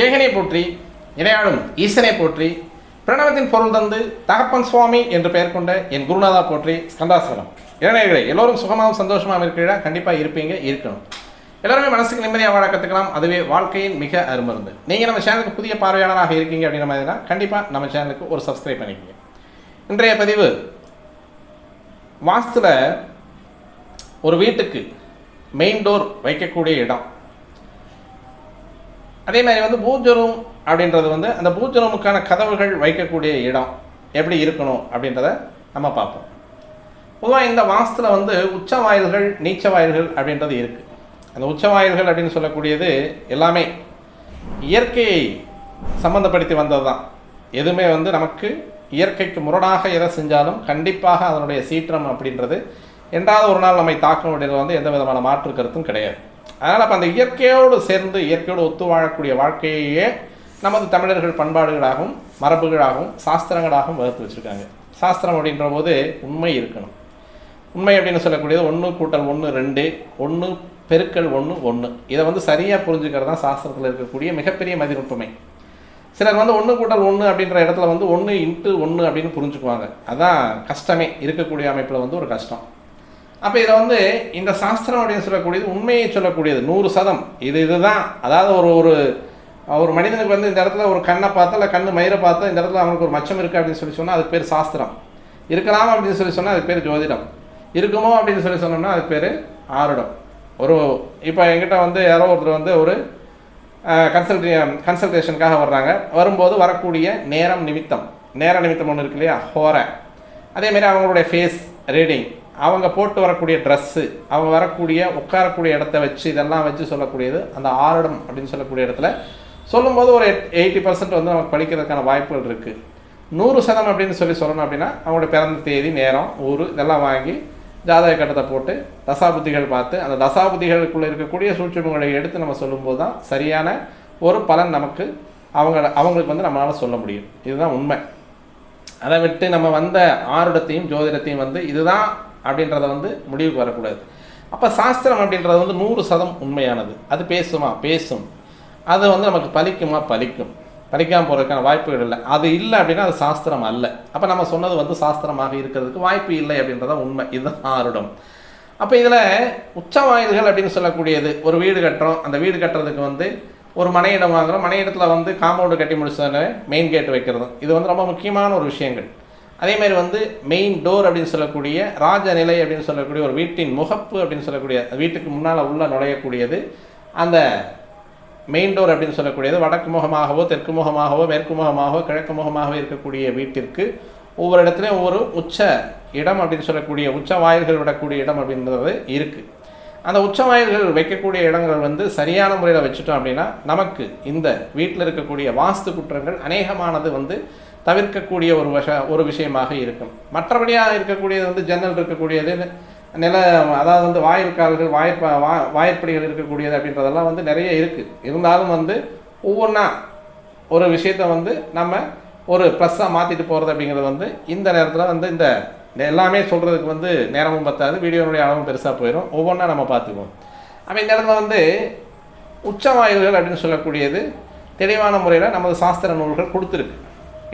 ஏகனை போற்றி இணையாளும் ஈசனை போற்றி பிரணவத்தின் பொருள் தந்து தகப்பன் சுவாமி என்று பெயர் கொண்ட என் குருநாதா போற்றி ஸ்கந்தாசனம். இளைஞர்களே, எல்லோரும் சுகமாகவும் சந்தோஷமாக இருக்கிறீர்களா? கண்டிப்பாக இருப்பீங்க, இருக்கணும். எல்லோருமே மனசுக்கு நிம்மதியாக வாழ கற்றுக்கலாம். அதுவே வாழ்க்கையின் மிக அருமருந்து. நீங்கள் நம்ம சேனலுக்கு புதிய பார்வையாளராக இருக்கீங்க அப்படின்ற மாதிரி தான் கண்டிப்பாக நம்ம சேனலுக்கு ஒரு சப்ஸ்கிரைப் பண்ணிக்கோங்க. இன்றைய பதிவு வாஸ்துல ஒரு வீட்டுக்கு மெயின் டோர் வைக்கக்கூடிய இடம், அதே மாதிரி பூஜை ரூம் அப்படின்றது அந்த பூஜை ரூமுக்கான கதவுகள் வைக்கக்கூடிய இடம் எப்படி இருக்கணும் அப்படின்றத நம்ம பார்ப்போம். பொதுவாக இந்த வாஸ்துல உச்ச வாயில்கள் நீச்ச வாயில்கள் அப்படின்றது இருக்குது. அந்த உச்ச வாயில்கள் அப்படின்னு சொல்லக்கூடியது எல்லாமே இயற்கையை சம்மந்தப்படுத்தி வந்தது தான். எதுவுமே நமக்கு இயற்கைக்கு முரணாக எதை செஞ்சாலும் கண்டிப்பாக அதனுடைய சீற்றம் அப்படின்றது என்றாவது ஒரு நாள் நம்மை தாக்கும் அப்படின்றது எந்த விதமான மாற்று கருத்தும் கிடையாது. அதனால் அப்போ அந்த இயற்கையோடு சேர்ந்து இயற்கையோடு ஒத்து வாழக்கூடிய வாழ்க்கையே நமது தமிழர்கள் பண்பாடுகளாகவும் மரபுகளாகவும் சாஸ்திரங்களாகவும் வகுத்து வச்சுருக்காங்க. சாஸ்திரம் அப்படின்ற போது உண்மை இருக்கணும். உண்மை அப்படின்னு சொல்லக்கூடியது 1 + 1 2, 1 × 1 1. இதை சரியாக புரிஞ்சுக்கிறது தான் சாஸ்திரத்தில் இருக்கக்கூடிய மிகப்பெரிய மதிநுட்பமை. சிலர் 1 + 1 அப்படின்ற இடத்துல 1 × 1 அப்படின்னு புரிஞ்சுக்குவாங்க. அதுதான் கஷ்டமே, இருக்கக்கூடிய அமைப்பில் ஒரு கஷ்டம். அப்போ இதில் இந்த சாஸ்திரம் அப்படின்னு சொல்லக்கூடியது உண்மையை சொல்லக்கூடியது 100%. இதுதான். அதாவது ஒரு மனிதனுக்கு இந்த இடத்துல ஒரு கண்ணை பார்த்தா இல்லை கண்ணு மயிரை பார்த்தா இந்த இடத்துல அவனுக்கு ஒரு மச்சம் இருக்குது அப்படின்னு சொன்னால் அதுக்கு பேர் சாஸ்திரம். இருக்கலாம் அப்படின்னு சொன்னால் அதுக்கு பேர் ஜோதிடம். இருக்குமோ அப்படின்னு சொன்னோம்னா அதுக்கு பேர் ஆருடம். இப்போ என்கிட்ட யாரோ ஒருத்தர் ஒரு கன்சல்டேஷனுக்காக வர்றாங்க. வரும்போது வரக்கூடிய நேர நிமித்தம் ஒன்று இருக்கு இல்லையா, ஹோரை. அதேமாரி அவங்களுடைய ஃபேஸ் ரீடிங், அவங்க போட்டு வரக்கூடிய ட்ரெஸ்ஸு, அவங்க வரக்கூடிய உட்காரக்கூடிய இடத்த வச்சு இதெல்லாம் வச்சு சொல்லக்கூடியது அந்த ஆருடம் அப்படின்னு சொல்லக்கூடிய இடத்துல சொல்லும்போது ஒரு 80% நமக்கு படிக்கிறதுக்கான வாய்ப்புகள் இருக்குது. 100% அப்படின்னு சொல்லணும் அப்படின்னா அவங்களுடைய பிறந்த தேதி, நேரம், ஊர் இதெல்லாம் வாங்கி ஜாதக கட்டத்தை போட்டு தசாபுத்திகள் பார்த்து அந்த தசாபுத்திகளுக்குள்ளே இருக்கக்கூடிய சூட்சுமங்களை எடுத்து நம்ம சொல்லும்போது தான் சரியான ஒரு பலன் நமக்கு அவங்களுக்கு நம்மளால் சொல்ல முடியும். இதுதான் உண்மை. அதை விட்டு நம்ம வந்த ஆருடத்தையும் ஜோதிடத்தையும் இதுதான் அப்படின்றத முடிவுக்கு வரக்கூடாது. அப்போ சாஸ்திரம் அப்படின்றது 100% உண்மையானது. அது பேசும். அது நமக்கு பலிக்கும். பலிக்காமல் போகிறதுக்கான வாய்ப்புகள் இல்லை. அது இல்லை அப்படின்னா அது சாஸ்திரம் அல்ல. அப்போ நம்ம சொன்னது சாஸ்திரமாக இருக்கிறதுக்கு வாய்ப்பு இல்லை அப்படின்றத உண்மை. இதுதான் ஆருடம். அப்போ இதில் உச்ச வாயில்கள் அப்படின்னு சொல்லக்கூடியது ஒரு வீடு கட்டுறோம். அந்த வீடு கட்டுறதுக்கு ஒரு மனையிடம் வாங்குகிறோம். மனையிடத்தில் காம்பவுண்டு கட்டி முடிச்சோன்னே மெயின் கேட் வைக்கிறது. இது ரொம்ப முக்கியமான ஒரு விஷயங்கள். அதேமாதிரி மெயின் டோர் அப்படின்னு சொல்லக்கூடிய ராஜநிலை அப்படின்னு சொல்லக்கூடிய ஒரு வீட்டின் முகப்பு அப்படின்னு சொல்லக்கூடிய வீட்டுக்கு முன்னால் உள்ள நுழையக்கூடியது அந்த மெயின் டோர் அப்படின்னு சொல்லக்கூடியது வடக்கு முகமாகவோ தெற்கு முகமாகவோ மேற்கு முகமாகவோ கிழக்கு முகமாகவோ இருக்கக்கூடிய வீட்டிற்கு ஒவ்வொரு இடத்துலையும் ஒரு உச்ச இடம் அப்படின்னு சொல்லக்கூடிய உச்ச வாயில்கள் விடக்கூடிய இடம் அப்படின்றது இருக்குது. அந்த உச்ச வாயில்கள் வைக்கக்கூடிய இடங்கள் சரியான முறையில் வச்சுட்டோம் அப்படின்னா நமக்கு இந்த வீட்டில் இருக்கக்கூடிய வாஸ்து குற்றங்கள் அநேகமானது தவிர்க்கக்கூடிய ஒரு விஷயமாக இருக்கும். மற்றபடியாக இருக்கக்கூடியது ஜன்னல் இருக்கக்கூடியது, அதாவது வாயில்கால்கள், வாயிற்படிகள் இருக்கக்கூடியது அப்படின்றதெல்லாம் நிறைய இருக்குது. இருந்தாலும் ஒவ்வொன்றா ஒரு விஷயத்தை நம்ம ஒரு ப்ளஸ்ஸாக மாற்றிட்டு போகிறது அப்படிங்கிறது இந்த நேரத்தில் இந்த எல்லாமே சொல்கிறதுக்கு நேரமும் பத்தாது, வீடியோனுடைய அளவும் பெருசாக போயிடும். ஒவ்வொன்றா நம்ம பார்த்துக்குவோம். அப்போ இந்த இடத்துல உச்ச வாயில்கள் அப்படின்னு சொல்லக்கூடியது தெளிவான முறையில் நமது சாஸ்திர நூல்கள் கொடுத்துருக்கு.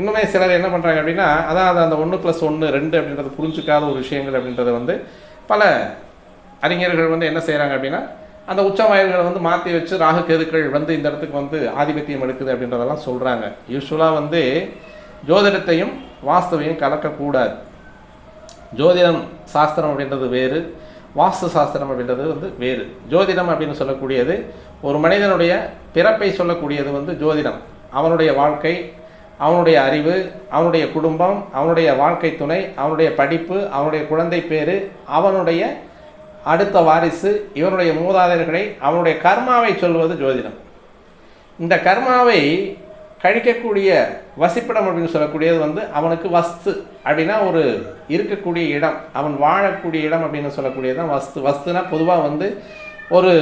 இன்னுமே சிலர் என்ன பண்ணுறாங்க அப்படின்னா அதாவது அந்த 1 + 1 2 அப்படின்றது புரிஞ்சுக்காத ஒரு விஷயங்கள் அப்படின்றது பல அறிஞர்கள் என்ன செய்கிறாங்க அப்படின்னா அந்த உச்ச வாயில்களை மாற்றி வச்சு ராகு கேதுக்கள் இந்த இடத்துக்கு ஆதிபத்தியம் எடுக்குது அப்படின்றதெல்லாம் சொல்கிறாங்க. யூஸ்வலாக ஜோதிடத்தையும் வாஸ்துவையும் கலக்கக்கூடாது. ஜோதிடம் சாஸ்திரம் அப்படின்றது வேறு, வாஸ்து சாஸ்திரம் அப்படின்றது வேறு. ஜோதிடம் அப்படின்னு சொல்லக்கூடியது ஒரு மனிதனுடைய பிறப்பை சொல்லக்கூடியது ஜோதிடம். அவனுடைய வாழ்க்கை, அவனுடைய அறிவு, அவனுடைய குடும்பம், அவனுடைய வாழ்க்கை துணை, அவனுடைய படிப்பு, அவனுடைய குழந்தை பேரு, அவனுடைய அடுத்த வாரிசு, இவனுடைய மூதாதையர்களை, அவனுடைய கர்மாவை சொல்வது ஜோதிடம். இந்த கர்மாவை கழிக்கக்கூடிய வசிப்பிடம் அப்படின்னு சொல்லக்கூடியது அவனுக்கு வஸ்து அப்படின்னா ஒரு இருக்கக்கூடிய இடம், அவன் வாழக்கூடிய இடம் அப்படின்னு சொல்லக்கூடியது தான் வஸ்து. வஸ்துனா பொதுவாக ஒரு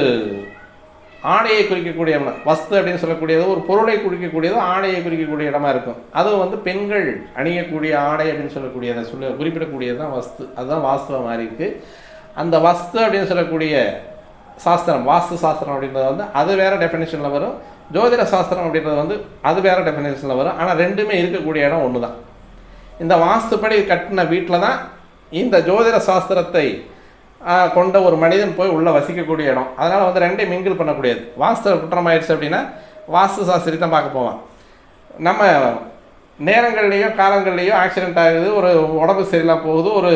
ஆடையை குறிக்கக்கூடிய இடம். வஸ்து அப்படின்னு சொல்லக்கூடியது ஒரு பொருளை குறிக்கக்கூடியது, ஆடையை குறிக்கக்கூடிய இடமா இருக்கும். அதுவும் பெண்கள் அணியக்கூடிய ஆடை அப்படின்னு சொல்லக்கூடியதை குறிப்பிடக்கூடியது தான் வஸ்து. அதுதான் வாஸ்துவம் மாதிரி இருக்குது. அந்த வஸ்து அப்படின்னு சொல்லக்கூடிய சாஸ்திரம், வாஸ்து சாஸ்திரம் அப்படின்றது அது வேறு டெஃபினேஷனில் வரும். ஜோதிட சாஸ்திரம் அப்படின்றது வந்து அது வேறு டெஃபினேஷனில் வரும். ஆனால் ரெண்டுமே இருக்கக்கூடிய இடம் ஒன்று தான். இந்த வாஸ்துப்படி கட்டின வீட்டில் தான் இந்த ஜோதிட சாஸ்திரத்தை கொண்ட ஒரு மனிதன் போய் உள்ளே வசிக்கக்கூடிய இடம். அதனால் வந்து ரெண்டையும் மிங்கிள் பண்ணக்கூடியது. வாஸ்து குற்றமாயிடுச்சு அப்படின்னா வாஸ்து சாஸ்திரி தான் பார்க்க போவான். நம்ம நேரங்கள்லேயோ காலங்கள்லேயோ ஆக்சிடென்ட் ஆகுது, ஒரு உடம்பு சரியில்லாம போகுது, ஒரு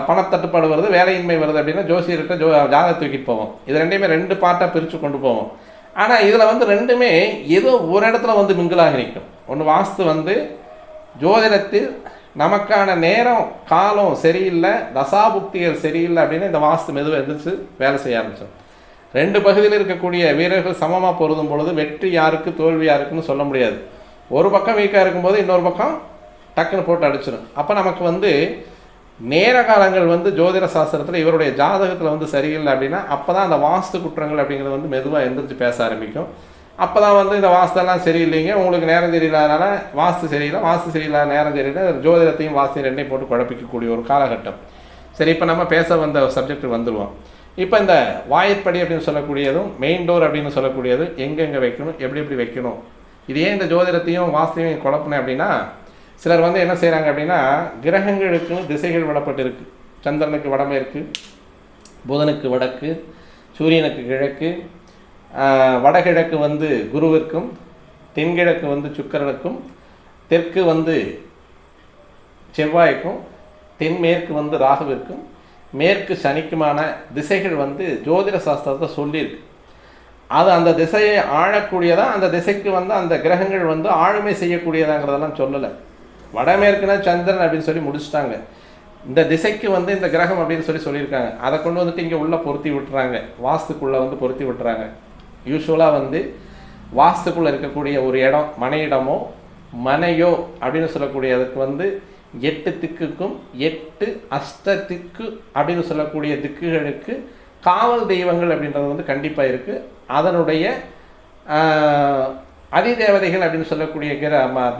பணத்தட்டுப்பாடு வருது, வேலையின்மை வருது அப்படின்னா ஜோசியர்கிட்ட ஜாதகத்தை தூக்கிட்டு போவோம். இது ரெண்டையுமே ரெண்டு பார்ட்டாக பிரித்து கொண்டு போவோம். ஆனால் இதில் வந்து ரெண்டுமே ஏதோ ஒரு இடத்துல வந்து மிங்கிளாக நிற்கும். ஒன்று வாஸ்து வந்து ஜோதிடத்தில் நமக்கான நேரம் காலம் சரியில்லை, தசாபுக்திகள் சரியில்லை அப்படின்னு இந்த வாஸ்து மெதுவாக எதிர்த்து வேலை செய்ய ஆரம்பித்தோம். ரெண்டு பகுதியில் இருக்கக்கூடிய வீரர்கள் சமமாக பொருதும் பொழுது வெற்றி யாருக்கு தோல்வி யாருக்குன்னு சொல்ல முடியாது. ஒரு பக்கம் வீக்காக இருக்கும்போது இன்னொரு பக்கம் டக்குன்னு போட்டு அடிச்சிடும். அப்போ நமக்கு வந்து நேர காலங்கள் வந்து ஜோதிட சாஸ்திரத்தில் இவருடைய ஜாதகத்தில் வந்து சரியில்லை அப்படின்னா அப்போ தான் அந்த வாஸ்து குற்றங்கள் அப்படிங்கிறது வந்து மெதுவாக எந்திரிச்சு பேச ஆரம்பிக்கும். அப்போ தான் வந்து இந்த வாஸ்தெல்லாம் சரியில்லைங்க, உங்களுக்கு நேரம் சரியில்லாதனால வாஸ்து சரியில்லை, வாஸ்து சரியில்லாத நேரம் சரியில்லை, ஜோதிடத்தையும் வாஸ்து ரெண்டையும் போட்டு குழப்பிக்கக்கூடிய ஒரு காலகட்டம். சரி, இப்போ நம்ம பேச வந்த சப்ஜெக்ட் வந்துடுவோம். இப்போ இந்த வாயிற்படி அப்படின்னு சொல்லக்கூடியதும் மெயின் டோர் அப்படின்னு சொல்லக்கூடியது எங்கெங்கே வைக்கணும், எப்படி எப்படி வைக்கணும், இதே இந்த ஜோதிடத்தையும் வாஸ்துவையும் குழப்பினேன் அப்படின்னா சிலர் வந்து என்ன செய்கிறாங்க அப்படின்னா கிரகங்களுக்குன்னு திசைகள் விடப்பட்டிருக்கு. சந்திரனுக்கு வடமேற்கு, புதனுக்கு வடக்கு, சூரியனுக்கு கிழக்கு, வடகிழக்கு வந்து குருவிற்கும், தென்கிழக்கு வந்து சுக்கிரனுக்கும், தெற்கு வந்து செவ்வாய்க்கும், தென்மேற்கு வந்து ராகுவிற்கும், மேற்கு சனிக்குமான திசைகள் வந்து ஜோதிட சாஸ்திரத்தை சொல்லியிருக்கு. அது அந்த திசையை ஆழக்கூடியதான், அந்த திசைக்கு வந்து அந்த கிரகங்கள் வந்து ஆளுமை செய்யக்கூடியதாங்கிறதெல்லாம் சொல்லலை. வடமேற்குனா சந்திரன் அப்படின்னு சொல்லி முடிச்சுட்டாங்க. இந்த திசைக்கு வந்து இந்த கிரகம் அப்படின்னு சொல்லியிருக்காங்க. அதை கொண்டு வந்துட்டு இங்கே உள்ளே பொருத்தி விட்டுறாங்க, வாஸ்துக்குள்ளே வந்து பொருத்தி விட்டுறாங்க. யூஸ்வலாக வந்து வாஸ்துக்குள்ளே இருக்கக்கூடிய ஒரு இடம் மனையிடமோ மனையோ அப்படின்னு சொல்லக்கூடியதுக்கு வந்து 8 திக்குக்கும் 8 அஷ்ட திக்கு அப்படின்னு சொல்லக்கூடிய திக்குகளுக்கு காவல் தெய்வங்கள் அப்படின்றது வந்து கண்டிப்பாக இருக்குது. அதனுடைய அதிதேவதைகள் அப்படின்னு சொல்லக்கூடிய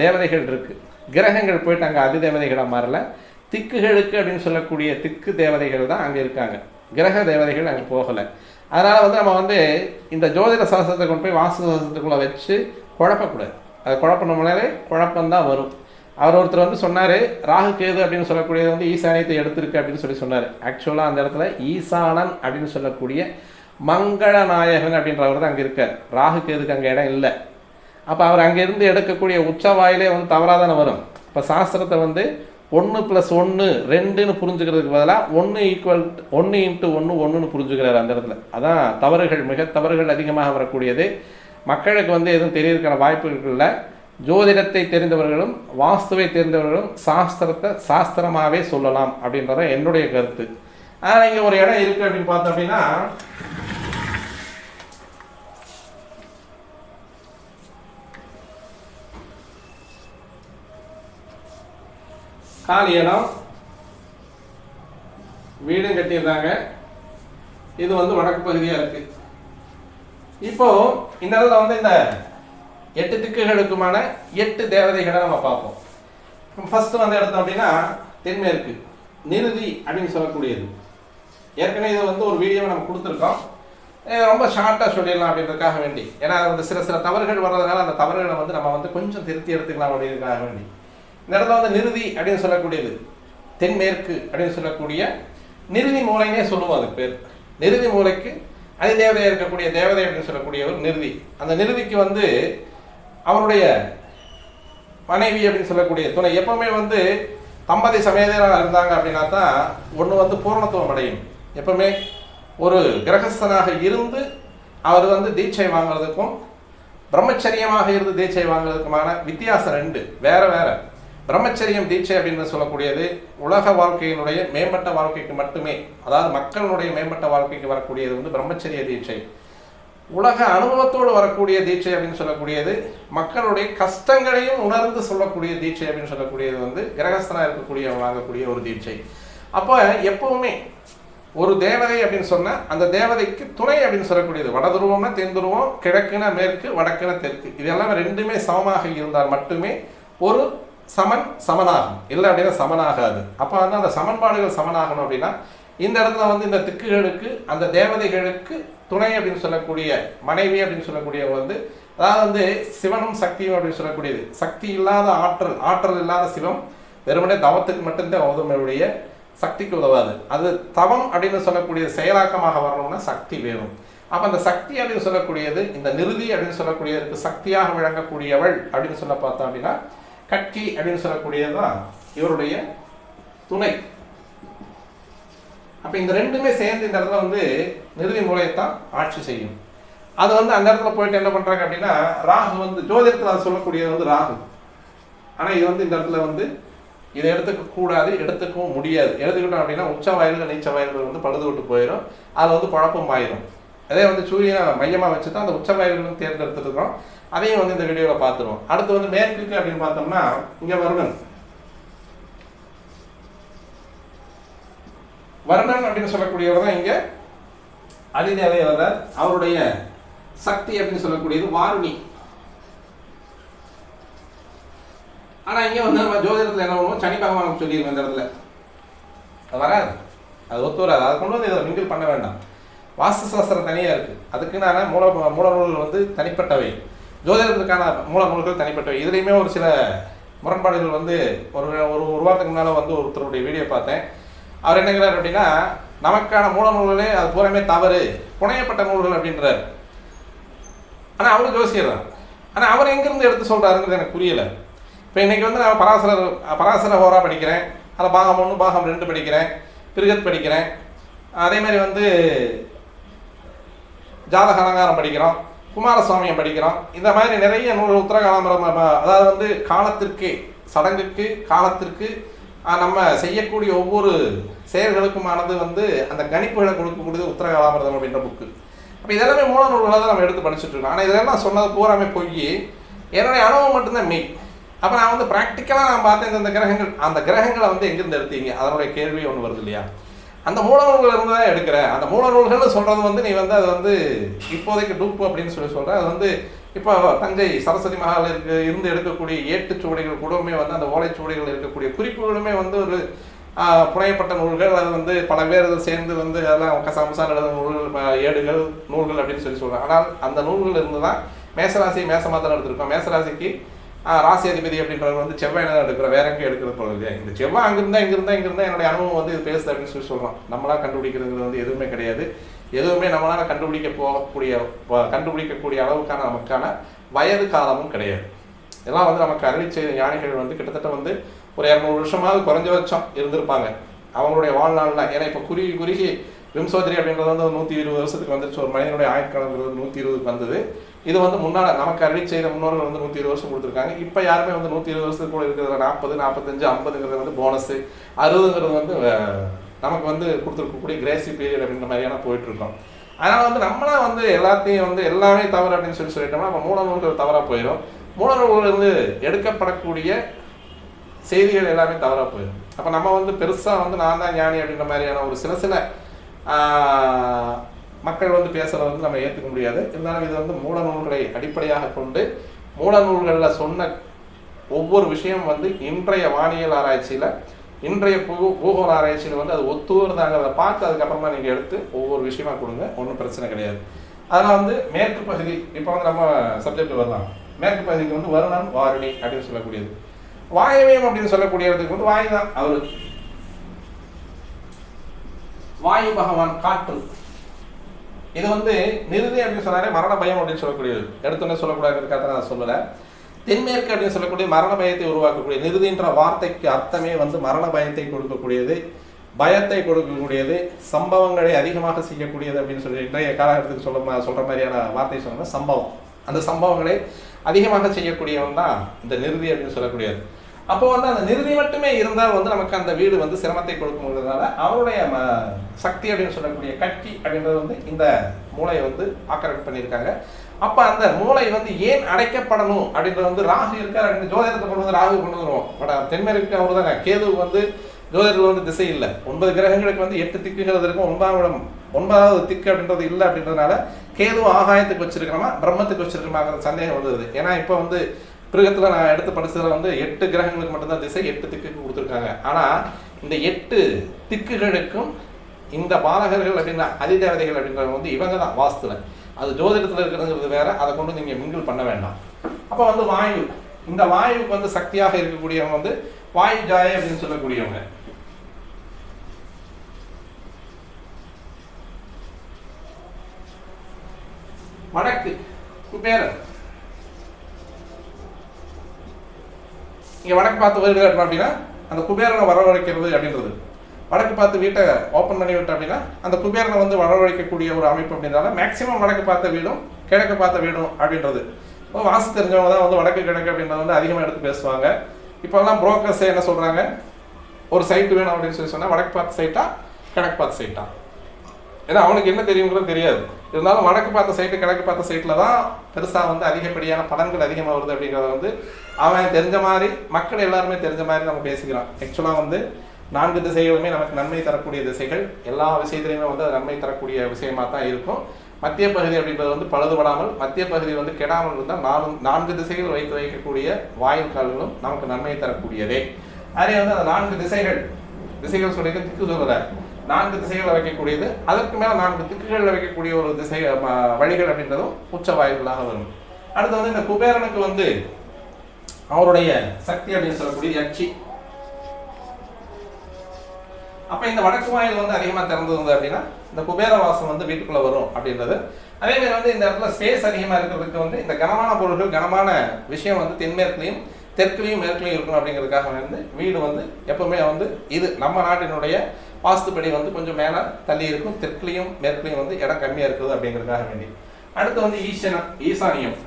தேவதைகள் இருக்குது. கிரகங்கள் போயிட்டு அங்கே அதிதேவதைகளாக மாறல. திக்குகளுக்கு அப்படின்னு சொல்லக்கூடிய திக்கு தேவதைகள் தான் அங்கே இருக்காங்க, கிரக தேவதைகள் அங்கே போகலை. அதனால் வந்து நம்ம வந்து இந்த ஜோதிட சாஸ்திரத்தை கொண்டு போய் வாஸ்து சாஸ்திரத்துக்குள்ளே வச்சு குழப்பக்கூடாது. அது குழப்பினோம்னாலே குழப்பம்தான் வரும். அவர் ஒருத்தர் வந்து சொன்னார், ராகு கேது அப்படின்னு சொல்லக்கூடியது வந்து ஈசானியத்தை எடுத்திருக்கு அப்படின்னு சொன்னார். ஆக்சுவலாக அந்த இடத்துல ஈசானன் அப்படின்னு சொல்லக்கூடிய மங்கள நாயகன் அப்படின்றவர் தான் அங்கே இருக்கார். ராகு கேதுக்கு அங்கே இடம் இல்லை. அப்போ அவர் அங்கேருந்து எடுக்கக்கூடிய உச்சவாயிலே வந்து தவறாக தானே வரும். இப்போ சாஸ்திரத்தை வந்து 1 + 1 2ன்னு புரிஞ்சுக்கிறதுக்கு பதிலாக 1 = 1 × 1 1ன்னு புரிஞ்சுக்கிறார் அந்த இடத்துல. அதான் தவறுகள், மிக தவறுகள் அதிகமாக வரக்கூடியது. மக்களுக்கு வந்து எதுவும் தெரியறதுக்கான வாய்ப்புகள் இல்லை. ஜோதிடத்தை தெரிந்தவர்களும் வாஸ்துவை தெரிந்தவர்களும் சாஸ்திரத்தை சாஸ்திரமாகவே சொல்லலாம் அப்படின்றத என்னுடைய கருத்து. ஆனால் இங்கே ஒரு இடம் இருக்குது அப்படின்னு பார்த்தோம் அப்படின்னா காலி இடம், வீடும் கட்டிடுறாங்க. இது வந்து வடக்கு பகுதியாக இருக்குது. இப்போ இந்த இடத்துல வந்து இந்த 8 திக்குகளுக்குமான 8 தேவதைகளை நம்ம பார்ப்போம். ஃபர்ஸ்ட் வந்து எடுத்தோம் அப்படின்னா தென்மேற்கு நிருதி அப்படின்னு சொல்லக்கூடியது. ஏற்கனவே இது வந்து ஒரு வீடியோவை நம்ம கொடுத்துருக்கோம். ரொம்ப ஷார்ட்டாக சொல்லிடலாம் அப்படின்றதுக்காக வேண்டி, ஏன்னா வந்து சில தவறுகள் வர்றதுனால அந்த தவறுகளை வந்து நம்ம வந்து கொஞ்சம் திருத்தி எடுத்துக்கலாம் அப்படின்றதுக்காக வேண்டி இந்த இடத்துல வந்து நிருதி அப்படின்னு சொல்லக்கூடியது தென்மேற்கு அப்படின்னு சொல்லக்கூடிய நிருதி மூலைன்னே சொல்லுவோம். அதுக்கு பேர் நிருதி மூலைக்கு அதிதேவதையாக இருக்கக்கூடிய தேவதை அப்படின்னு சொல்லக்கூடிய ஒரு நிருதி. அந்த நிருதிக்கு வந்து அவருடைய மனைவி அப்படின்னு சொல்லக்கூடிய துணை எப்பவுமே வந்து தம்பதி சமேதராக இருந்தாங்க அப்படின்னா தான் ஒன்று வந்து பூரணத்துவம் அடையும். எப்பவுமே ஒரு கிரகஸ்தனாக இருந்து அவர் வந்து தீட்சை வாங்குறதுக்கும் பிரம்மச்சரியமாக இருந்து தீட்சை வாங்குறதுக்குமான வித்தியாசம் 2 வேற வேற. பிரம்மச்சரியம் தீட்சை அப்படின்னு சொல்லக்கூடியது உலக வாழ்க்கையினுடைய மேம்பட்ட வாழ்க்கைக்கு மட்டுமே, அதாவது மக்களுடைய மேம்பட்ட வாழ்க்கைக்கு வரக்கூடியது வந்து பிரம்மச்சரிய தீட்சை. உலக அனுபவத்தோடு வரக்கூடிய தீட்சை அப்படின்னு சொல்லக்கூடியது மக்களுடைய கஷ்டங்களையும் உணர்ந்து சொல்லக்கூடிய தீட்சை அப்படின்னு சொல்லக்கூடியது வந்து கிரகஸ்தனாக இருக்கக்கூடிய வாங்கக்கூடிய ஒரு தீட்சை. அப்போ எப்பவுமே ஒரு தேவதை அப்படின்னு சொன்னால் அந்த தேவதைக்கு துணை அப்படின்னு சொல்லக்கூடியது வடதுருவம்னா தென் துருவம், கிழக்குனா மேற்கு, வடக்குனா தெற்கு, இது எல்லாமே 2மே சமமாக இருந்தால் மட்டுமே ஒரு சமன் சமனாகும். இல்லை அப்படின்னா சமனாகாது. அப்போ வந்து அந்த சமன்பாடுகள் சமனாகணும் அப்படின்னா இந்த இடத்துல வந்து இந்த திக்குகளுக்கு அந்த தேவதைகளுக்கு துணை அப்படின்னு சொல்லக்கூடிய மனைவி அப்படின்னு சொல்லக்கூடியவங்க வந்து, அதாவது வந்து சிவனும் சக்தியும் அப்படின்னு சொல்லக்கூடியது. சக்தி இல்லாத ஆற்றல் இல்லாத சிவம் வெறுமனே தவத்துக்கு மட்டும்தான் உதவுடைய, சக்திக்கு உதவாது. அது தவம் அப்படின்னு சொல்லக்கூடிய செயலாக்கமாக வரணும்னா சக்தி வேணும். அப்போ அந்த சக்தி அப்படின்னு சொல்லக்கூடியது இந்த நிருதி அப்படின்னு சொல்லக்கூடியதுக்கு சக்தியாக விளங்கக்கூடியவள் அப்படின்னு சொல்ல பார்த்தோம் அப்படின்னா கட்கி அப்படின்னு சொல்லக்கூடியதுதான் இவருடைய துணை. அப்போ இந்த ரெண்டுமே சேர்ந்து இந்த இடத்துல வந்து நிருதி மூலையத்தான் ஆட்சி செய்யும். அது வந்து அந்த இடத்துல போயிட்டு என்ன பண்றாங்க அப்படின்னா, ராகு வந்து ஜோதிடத்தில் அது சொல்லக்கூடியது வந்து ராகு. ஆனால் இது வந்து இந்த இடத்துல வந்து இதை எடுத்துக்க கூடாது, எடுத்துக்கவும் முடியாது. எடுத்துக்கிட்டோம் அப்படின்னா உச்ச வயல்கள் நீச்ச வயல்கள் வந்து பழுது விட்டு போயிடும், அதில் வந்து குழப்பம் ஆயிரும். அதே வந்து சூரியனை மையமாக வச்சு தான் அந்த உச்ச வயல்களும் தேர்ந்தெடுத்துருக்கோம். அதையும் வந்து இந்த வீடியோவில் பார்த்துருவோம். அடுத்து வந்து மேற்குக்கு அப்படின்னு பார்த்தோம்னா இங்கே வருணன் அப்படின்னு சொல்லக்கூடியவர் தான் இங்கே அதிதேவையவர். அவருடைய சக்தி அப்படின்னு சொல்லக்கூடியது வாருணி. ஆனால் இங்கே வந்து நம்ம ஜோதிடத்தில் என்ன பண்ணுவோம், சனி பகவான் சொல்லியிருக்கோம் இந்த இடத்துல. அது வராது, அது ஒத்து வராது. அதை கொண்டு வந்து இதை மிங்கிள் பண்ண வேண்டாம். வாஸ்து சாஸ்திரம் தனியாக இருக்குது, அதுக்குன்னு மூல நூல்கள் வந்து தனிப்பட்டவை, ஜோதிடத்துக்கான மூல நூல்கள் தனிப்பட்டவை. இதுலேயுமே ஒரு சில முரண்பாடுகள் வந்து ஒரு வாரத்துக்கு முன்னால் வந்து ஒருத்தருடைய வீடியோ பார்த்தேன். அவர் என்னங்கிறார் அப்படின்னா, நமக்கான மூல நூல்களே அது பூராமே தவறு, புனையப்பட்ட நூல்கள் அப்படின்றார். ஆனால் அவரு ஜோசியர் தான். ஆனால் அவர் எங்கேருந்து எடுத்து சொல்கிறாருங்கிறது எனக்கு புரியலை. இப்போ இன்றைக்கி வந்து நான் பராசர ஹோரா படிக்கிறேன், அதில் பாகம் 1 பாகம் 2 படிக்கிறேன், பிருகத் படிக்கிறேன், அதே மாதிரி வந்து ஜாதக அலங்காரம் படிக்கிறோம், குமாரசுவாமியம் படிக்கிறோம். இந்த மாதிரி நிறைய நூல் உத்தரகாலம்பரம், அதாவது வந்து காலத்திற்கு சடங்குக்கு காலத்திற்கு நம்ம செய்யக்கூடிய ஒவ்வொரு செயல்களுக்குமானது வந்து அந்த கணிப்புகளை கொடுக்கக்கூடியது உத்தரகாலாமிரதம் அப்படின்ற புக்கு. அப்போ இதெல்லாமே மூல நூல்களை தான் நம்ம எடுத்து படிச்சுட்டு இருக்கோம். ஆனால் இதெல்லாம் சொன்னது பூராமே பொய், என்னுடைய அனுபவம் மட்டும்தான் மெய். அப்போ நான் வந்து ப்ராக்டிக்கலாக நான் பார்த்தேன் இந்த கிரகங்கள், அந்த கிரகங்களை வந்து எங்கேருந்து எடுத்தீங்க, அதனுடைய கேள்வி ஒன்று வருது இல்லையா. அந்த மூல நூல்கள் இருந்து தான் எடுக்கிறேன். அந்த மூல நூல்கள்னு சொல்கிறது வந்து நீ வந்து அது வந்து இப்போதைக்கு டூப்பு அப்படின்னு சொல்கிறேன். அது வந்து இப்போ தஞ்சை சரஸ்வதி மகால் இருந்து எடுக்கக்கூடிய ஏட்டுச்சுவடிகள் கூடவுமே வந்து அந்த ஓலைச்சுவடிகள் இருக்கக்கூடிய குறிப்புகளுமே வந்து ஒரு புனையப்பட்ட நூல்கள். அது வந்து பல பேர் சேர்ந்து வந்து அதெல்லாம் கசாமசான் எழுத நூல்கள், ஏடுகள், நூல்கள் அப்படின்னு சொல்கிறாங்க. ஆனால் அந்த நூல்கள் இருந்து தான் மேசராசி மேசமாக தான் எடுத்திருக்கோம். மேசராசிக்கு ராசி அதிபதி அப்படின்றவர் வந்து செவ்வாய் தான் எடுக்கிறோம், வேற எங்கேயும் எடுக்கிறது போல இல்லையா. இந்த செவ்வாய் அங்கிருந்தா இங்கிருந்தா என்னுடைய அனுபவம் வந்து இது பேசுது அப்படின்னு சொல்லலாம். நம்மளா கண்டுபிடிக்கிறதுங்கிறது வந்து எதுவுமே கிடையாது. எதுவுமே நம்மளால் கண்டுபிடிக்கக்கூடிய அளவுக்கான நமக்கான வயது காலமும் கிடையாது. இதெல்லாம் வந்து நமக்கு அருளி செய்த ஞானிகள் வந்து கிட்டத்தட்ட வந்து ஒரு 200 வருஷமாவது குறைஞ்சபட்சம் இருந்திருப்பாங்க அவங்களுடைய வாழ்நாளில். ஏன்னா இப்போ குறுகி விம்சோதரி அப்படின்றது வந்து 120 வருஷத்துக்கு வந்துருச்சு. ஒரு மனிதனுடைய ஆயுட்காலங்கிறது 120க்கு வந்தது. இது வந்து முன்னால் நமக்கு அருளி செய்த முன்னோர்கள் வந்து 120 வருஷம் கொடுத்துருக்காங்க. இப்போ யாருமே வந்து 120 வருஷத்துக்கு கூட இருக்கிறதுல 40, 45, 50ங்கிறது வந்து போனஸு, 60ங்கிறது வந்து நமக்கு வந்து கொடுத்துருக்கக்கூடிய கிரேசி பீரியட் அப்படின்ற மாதிரியான போயிட்டுருக்கோம். அதனால் வந்து நம்மளா வந்து எல்லாத்தையும் வந்து எல்லாமே தவறு அப்படின்னு சொல்லிட்டோம்னா நம்ம மூல நூல்கள் தவறாக போயிடும். மூல நூல்கள் இருந்து எடுக்கப்படக்கூடிய செய்திகள் எல்லாமே தவறாக போயிடும். அப்போ நம்ம வந்து பெருசாக வந்து நான் தான் ஞானி அப்படின்ற மாதிரியான ஒரு சில மக்கள் வந்து பேசுகிறத வந்து நம்ம ஏற்றுக்க முடியாது. இருந்தாலும் இது வந்து மூல நூல்களை அடிப்படையாக கொண்டு மூல நூல்களில் சொன்ன ஒவ்வொரு விஷயம் வந்து இன்றைய வானியல் ஆராய்ச்சியில், இன்றைய பூகோள ஆராய்ச்சியில் வந்து அது ஒத்து வருதாங்கிறத பார்த்து அதுக்கப்புறமா நீங்கள் எடுத்து ஒவ்வொரு விஷயமா கொடுங்க, ஒன்றும் பிரச்சனை கிடையாது. அதனால் வந்து மேற்கு பகுதி, இப்போ வந்து நம்ம சப்ஜெக்ட் வரலாம். மேற்கு பகுதிக்கு வந்து வருணன் வாருணி அப்படின்னு சொல்லக்கூடியது. வாயுவியம் அப்படின்னு சொல்லக்கூடியதுக்கு வந்து வாயு தான். அவர் வாயு பகவான், காற்று. இது வந்து நிருதி அப்படின்னு சொன்னாலே மரண பயம் அப்படின்னு சொல்லக்கூடியது. எடுத்தோன்னே சொல்லக்கூடாதுக்காக நான் சொல்லலை. தென்மேற்கு அப்படின்னு சொல்லக்கூடிய மரண பயத்தை உருவாக்கக்கூடிய நிருதின்ற வார்த்தைக்கு அர்த்தமே வந்து மரண பயத்தை கொடுக்கக்கூடியது, பயத்தை கொடுக்கக்கூடியது, சம்பவங்களை அதிகமாக செய்யக்கூடியது அப்படின்னு சொல்லி இன்றைய காலகட்டத்துக்கு சொல்கிற மாதிரியான வார்த்தை சொன்ன சம்பவம். அந்த சம்பவங்களை அதிகமாக செய்யக்கூடியவன் தான் இந்த நிருதி அப்படின்னு சொல்லக்கூடியது. அப்போ வந்து அந்த நிருதி மட்டுமே இருந்தால் வந்து நமக்கு அந்த வீடு வந்து சிரமத்தை கொடுக்குங்கிறதுனால அவருடைய சக்தி அப்படின்னு சொல்லக்கூடிய கட்கி அப்படின்றது வந்து இந்த மூளையை வந்து ஆக்கிரமிப்பு பண்ணியிருக்காங்க. அப்போ அந்த மூளை வந்து ஏன் அடைக்கப்படணும் அப்படின்றது வந்து ராகு இருக்கார் அப்படின்னு ஜோதிடத்தை கொண்டு வந்து ராகு கொண்டு வருவோம். பட் தென்மேற்கு அவர் தாங்க. கேது வந்து ஜோதிடத்தில் வந்து திசை இல்லை. 9 கிரகங்களுக்கு வந்து 8 திக்குகள் இருக்கும். 9வது திக்கு அப்படின்றது இல்லை. அப்படின்றதுனால கேது ஆகாயத்துக்கு வச்சிருக்கிறோமா பிரம்மத்துக்கு வச்சிருக்கோமாங்கிற சந்தேகம் வந்தது. ஏன்னா இப்போ வந்து பிருகத்தில் நான் எடுத்து படிச்சதில் வந்து 8 கிரகங்களுக்கு மட்டும்தான் திசை, 8 திக்குக்கு கொடுத்துருக்காங்க. ஆனால் இந்த 8 திக்குகளுக்கும் இந்த பாலகர்கள் அப்படின்னா அதிதேவதைகள் அப்படின்றவங்க வந்து இவங்க தான் வாஸ்துல. அது ஜோதிடத்தில் இருக்கிறதுங்கிறது வேற, அதை கொண்டு நீங்கள் மிங்கிள் பண்ண வேண்டாம். அப்போ வந்து வாயு, இந்த வாயுவுக்கு வந்து சக்தியாக இருக்கக்கூடியவங்க வந்து வாயு ஜாய அப்படின்னு சொல்லக்கூடியவங்க. வடக்கு குபேரன், இங்கே வடக்கு பார்த்து வருது அப்படின்னா அந்த குபேரனை வரவழைக்கிறது அப்படின்றது. வடக்கு பார்த்து வீட்டை ஓப்பன் பண்ணி விட்டு அப்படின்னா அந்த குபேரனை வந்து வரவழைக்கக்கூடிய ஒரு அமைப்பு அப்படின்றதால மேக்சிமம் வடக்கு பார்த்த வீடும் கிழக்கு பார்த்த வீடும் அப்படின்றது. வாசு தெரிஞ்சவங்க தான் வந்து வடக்கு கிழக்கு அப்படின்றத வந்து அதிகமாக எடுத்து பேசுவாங்க. இப்போல்லாம் புரோக்கர்ஸே என்ன சொல்கிறாங்க, ஒரு சைட்டு வேணும் அப்படின்னு சொல்லி சொன்னால் வடக்கு பார்த்த சைட்டா கிழக்கு பார்த்த சைட்டா, ஏன்னா அவனுக்கு என்ன தெரியுங்கிறது தெரியாது. இருந்தாலும் வடக்கு பார்த்த சைட்டு கிழக்கு பார்த்த சைட்டில் தான் பெருசாக வந்து அதிகப்படியான பலன்கள் அதிகமாக வருது அப்படிங்கிறத வந்து அவன் தெரிஞ்ச மாதிரி மக்கள் எல்லாருமே தெரிஞ்ச மாதிரி நம்ம பேசிக்கிறான். ஆக்சுவலாக வந்து 4 திசைகளுமே நமக்கு நன்மை தரக்கூடிய திசைகள், எல்லா விஷயத்துலையுமே வந்து அது நன்மை தரக்கூடிய விஷயமாக தான் இருக்கும். மத்திய பகுதி அப்படின்றது வந்து பழுதுபடாமல், மத்திய பகுதி வந்து கெடாமல் இருந்தால் 4 திசைகள் வைக்கக்கூடிய வாயில் கால்களும் நமக்கு நன்மை தரக்கூடியதே. அதே வந்து அந்த 4 திசைகள் சொல்லி திக்கு சொல்லலை, 4 திசைகளை வைக்கக்கூடியது, அதற்கு மேலே 4 திக்குகளில் வைக்கக்கூடிய ஒரு திசை வழிகள் அப்படின்றதும் உச்ச வாயில்களாக வரும். அடுத்து வந்து இந்த குபேரனுக்கு வந்து அவருடைய சக்தி அப்படின்னு சொல்லக்கூடிய யட்சி. அப்போ இந்த வடக்கு வாயில் வந்து அதிகமாக திறந்தது அப்படின்னா இந்த குபேர வாசம் வந்து வீட்டுக்குள்ளே வரும் அப்படின்றது. அதே மாதிரி வந்து இந்த இடத்துல ஸ்பேஸ் அதிகமாக இருக்கிறதுக்கு வந்து இந்த கனமான பொருட்கள், கனமான விஷயம் வந்து தென்மேற்குலையும் தெற்குலையும் மேற்குலையும் இருக்கணும் அப்படிங்கிறதுக்காக வந்து வீடு வந்து எப்பவுமே வந்து இது நம்ம நாட்டினுடைய வாஸ்துப்படி வந்து கொஞ்சம் மேலே தள்ளி இருக்கும், தெற்குலையும் மேற்குலையும் வந்து இடம் கம்மியாக இருக்குது அப்படிங்கிறதுக்காக வேண்டி. அடுத்து வந்து ஈசானியம்.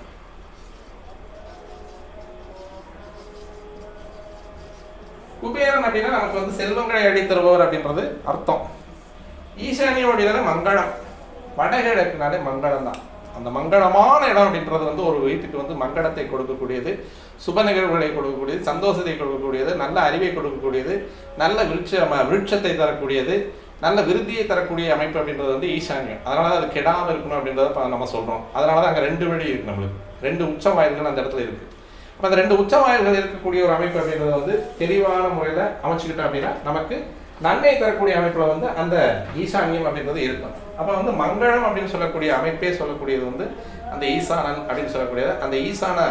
குபேரன் அப்படின்னா நமக்கு வந்து செல்வங்களை அடித்தருபவர் அப்படின்றது அர்த்தம். ஈசானியம் அப்படின்னா மங்களம், வடகிழக்குனாலே மங்களம் தான். அந்த மங்களமான இடம் அப்படின்றது வந்து ஒரு வீட்டுக்கு வந்து மங்களத்தை கொடுக்கக்கூடியது, சுப நிகழ்வுகளை கொடுக்கக்கூடியது, சந்தோஷத்தை கொடுக்கக்கூடியது, நல்ல அறிவை கொடுக்கக்கூடியது, நல்ல விருட்சத்தை தரக்கூடியது, நல்ல விருத்தியை தரக்கூடிய அமைப்பு அப்படின்றது வந்து ஈசானியம். அதனால தான் அது கெடாமல் இருக்கணும் அப்படின்றத நம்ம சொல்கிறோம். அதனால தான் அங்கே 2 வழி இருக்குது, நம்மளுக்கு 2 உச்ச வாயில்கள் அந்த இடத்துல இருக்குது. அப்போ அந்த 2 உச்ச வாயில்கள் இருக்கக்கூடிய ஒரு அமைப்பு அப்படின்றத வந்து தெளிவான முறையில் அமைச்சுக்கிட்டோம் அப்படின்னா நமக்கு நன்மை தரக்கூடிய அமைப்பில் வந்து அந்த ஈசானியம் அப்படின்றது இருக்கும். அப்போ வந்து மங்களம் அப்படின்னு சொல்லக்கூடிய அமைப்பே சொல்லக்கூடியது வந்து அந்த ஈசானன் அப்படின்னு சொல்லக்கூடியது. அந்த ஈசான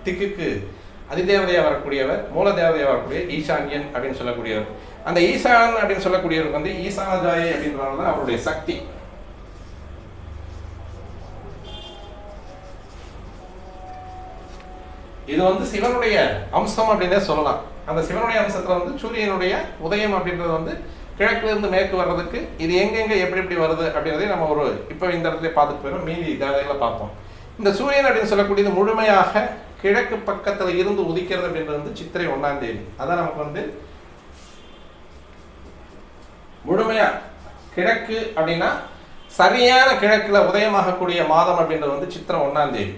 திக்குக்கு அதிதேவதையாக வரக்கூடியவர், மூல தேவதையாக வரக்கூடிய ஈசான்யன் அப்படின்னு சொல்லக்கூடியவர். அந்த ஈசான் அப்படின்னு சொல்லக்கூடியவருக்கு வந்து ஈசானஜாயை அப்படின்றதுனால தான் அவருடைய சக்தி. இது வந்து சிவனுடைய அம்சம் அப்படின்னே சொல்லலாம். அந்த சிவனுடைய அம்சத்துல வந்து சூரியனுடைய உதயம் அப்படின்றது வந்து கிழக்குல இருந்து மேற்கு வர்றதுக்கு இது எங்கெங்க எப்படி எப்படி வருது அப்படின்றதே நம்ம ஒரு இப்போ இந்த இடத்துல பார்த்துட்டு போயிடும், மீதி தேவைகளை பார்ப்போம். இந்த சூரியன் அப்படின்னு சொல்லக்கூடியது முழுமையாக கிழக்கு பக்கத்துல இருந்து உதிக்கிறது அப்படின்றது வந்து சித்திரை 1ஆம் தேதி. அதான் நமக்கு வந்து முழுமையா கிழக்கு அப்படின்னா சரியான கிழக்குல உதயமாகக்கூடிய மாதம் அப்படின்றது வந்து சித்திரை 1ஆம் தேதி.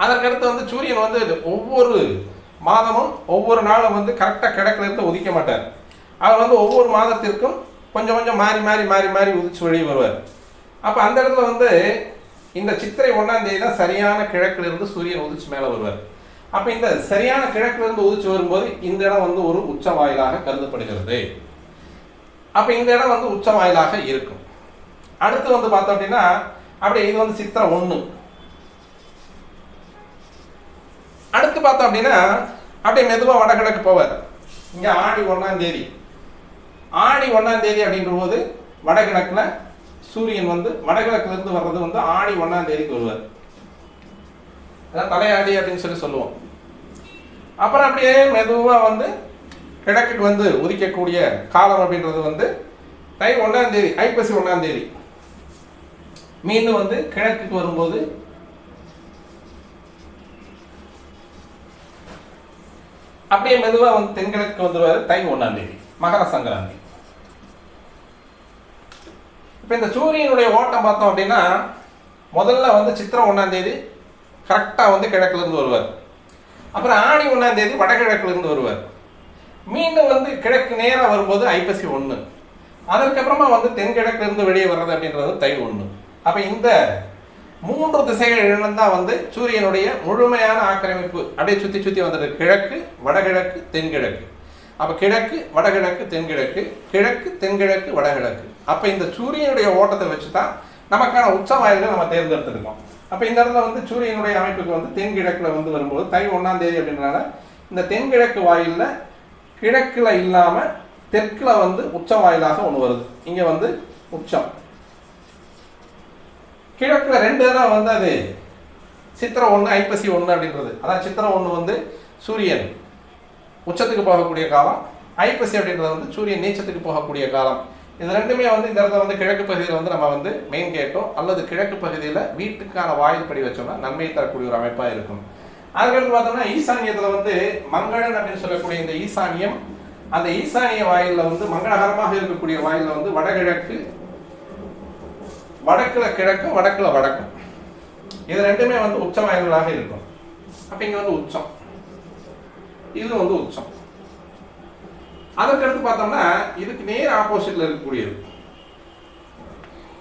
அதற்கடுத்து வந்து சூரியன் வந்து ஒவ்வொரு மாதமும் ஒவ்வொரு நாளும் வந்து கரெக்டாக கிழக்குல இருந்து உதிக்க மாட்டார். அவர் வந்து ஒவ்வொரு மாதத்திற்கும் கொஞ்சம் கொஞ்சம் மாறி மாறி மாறி மாறி உதிச்சு வெளியே வருவார். அப்போ அந்த இடத்துல வந்து இந்த சித்திரை 1ஆம் தேதி தான் சரியான கிழக்குல இருந்து சூரியன் உதிச்சு மேலே வருவார். அப்போ இந்த சரியான கிழக்குல இருந்து உதிச்சு வரும்போது இந்த இடம் வந்து ஒரு உச்ச வாயிலாக கருதப்படுகிறது. அப்போ இந்த இடம் வந்து உச்ச வாயிலாக இருக்கும். அடுத்து வந்து பார்த்தோம் அப்படின்னா அப்படியே இது வந்து சித்திரை 1. அடுத்து பார்த்தோம் அப்படின்னா அப்படியே மெதுவாக வடகிழக்கு போவார். இங்கே ஆடி 1ஆம் தேதி, ஆடி 1ஆம் தேதி அப்படின்ற போது வடகிழக்குல சூரியன் வந்து வடகிழக்குல இருந்து வர்றது வந்து ஆடி 1ஆம் தேதிக்கு வருவார். அதான் தலையாடி அப்படின்னு சொல்லி சொல்லுவோம். அப்புறம் அப்படியே மெதுவாக வந்து கிழக்குக்கு வந்து உதிக்கக்கூடிய காலம் அப்படின்றது வந்து தை 1ஆம் தேதி, ஐப்பசி 1ஆம் தேதி மீண்டும் வந்து கிழக்குக்கு வரும்போது அப்படியே மெதுவாக வந்து தென்கிழக்கு வந்துருவாரு தை 1ஆம் தேதி, மகர சங்கராந்தி. இப்போ இந்த சூரியனுடைய ஓட்டம் பார்த்தோம் அப்படின்னா முதல்ல வந்து சித்திரை 1ஆம் தேதி கரெக்டாக வந்து கிழக்குல இருந்து வருவார். அப்புறம் ஆடி 1ஆம் தேதி வடகிழக்குல இருந்து வருவார். மீண்டும் வந்து கிழக்கு நேராக வரும்போது ஐப்பசி 1. அதற்கப்புறமா வந்து தென்கிழக்குல இருந்து வெளியே வர்றது அப்படின்றது தை 1. அப்போ இந்த 3 திசைகள் இழந்தான் வந்து சூரியனுடைய முழுமையான ஆக்கிரமிப்பு அப்படியே சுற்றி சுற்றி வந்துட்டு கிழக்கு வடகிழக்கு தென்கிழக்கு. அப்போ கிழக்கு வடகிழக்கு தென்கிழக்கு, கிழக்கு தென்கிழக்கு வடகிழக்கு. அப்போ இந்த சூரியனுடைய ஓட்டத்தை வச்சு தான் நமக்கான உச்ச வாயில்கள் நம்ம தேர்ந்தெடுத்துருக்கோம். அப்போ இந்த இடத்துல வந்து சூரியனுடைய அமைப்புக்கு வந்து தென்கிழக்கில் வந்து வரும்போது தை 1ஆம் தேதி அப்படின்றனால இந்த தென்கிழக்கு வாயிலில் கிழக்கில் இல்லாமல் தெற்கில் வந்து உச்ச வாயிலாக ஒன்று வருது. இங்கே வந்து உச்சம் கிழக்கில் 2 தான் வந்து அது சித்திரை 1 ஐப்பசி 1 அப்படின்றது. அதான் சித்திரை 1 வந்து சூரியன் உச்சத்துக்கு போகக்கூடிய காலம், ஐப்பசி அப்படின்றது வந்து சூரியன் நீச்சத்துக்கு போகக்கூடிய காலம். இது ரெண்டுமே வந்து இந்த இடத்துல வந்து கிழக்கு பகுதியில் வந்து நம்ம வந்து மெயின் கேட்டோ அல்லது கிழக்கு பகுதியில் வீட்டுக்கான வாயில் படி வச்சோம்னா நன்மை தரக்கூடிய ஒரு அமைப்பாக இருக்கும். அதுக்கடுத்து பார்த்தோம்னா ஈசானியத்தில் வந்து மங்களன் அப்படின்னு சொல்லக்கூடிய இந்த ஈசானியம், அந்த ஈசானிய வாயிலில் வந்து மங்களகரமாக இருக்கக்கூடிய வாயிலில் வந்து வடகிழக்கு, வடக்குல கிழக்கும் வடக்குல வடக்கும், இது ரெண்டுமே வந்து உச்ச வாயில்களாக இருக்கும். அப்ப இங்க வந்து உச்சம், இது வந்து உச்சம். அதற்கடுத்து பார்த்தோம்னா இதுக்கு நேர் ஆப்போசிட்ல இருக்கக்கூடியது.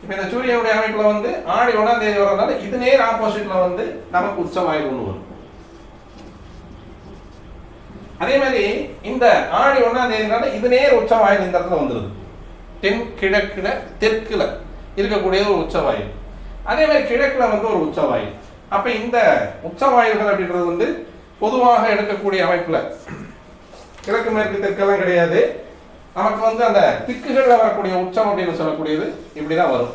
இப்ப இந்த சூரியனுடைய அமைப்புல வந்து ஆடி 1ஆம் தேதி வரதுனால இது நேர் ஆப்போசிட்ல வந்து நமக்கு உச்ச வாயில் ஒன்று வரும். அதே மாதிரி இந்த ஆடி 1ஆம் தேதினால இது நேர் உச்ச வாயில் இந்த இடத்துல வந்துருது. தென் கிழக்குல தெற்குல இருக்கக்கூடிய ஒரு உச்ச வாயில், அதே மாதிரி கிழக்குல வந்து ஒரு உச்ச வாயில். அப்ப இந்த உச்ச வாயில்கள் அப்படின்றது வந்து பொதுவாக எடுக்கக்கூடிய அமைப்புல கிழக்கு மேற்கு தெற்கெல்லாம் கிடையாது. நமக்கு வந்து அந்த திக்குகள்ல வரக்கூடிய உச்சம் அப்படின்னு சொல்லக்கூடியது இப்படிதான் வரும்.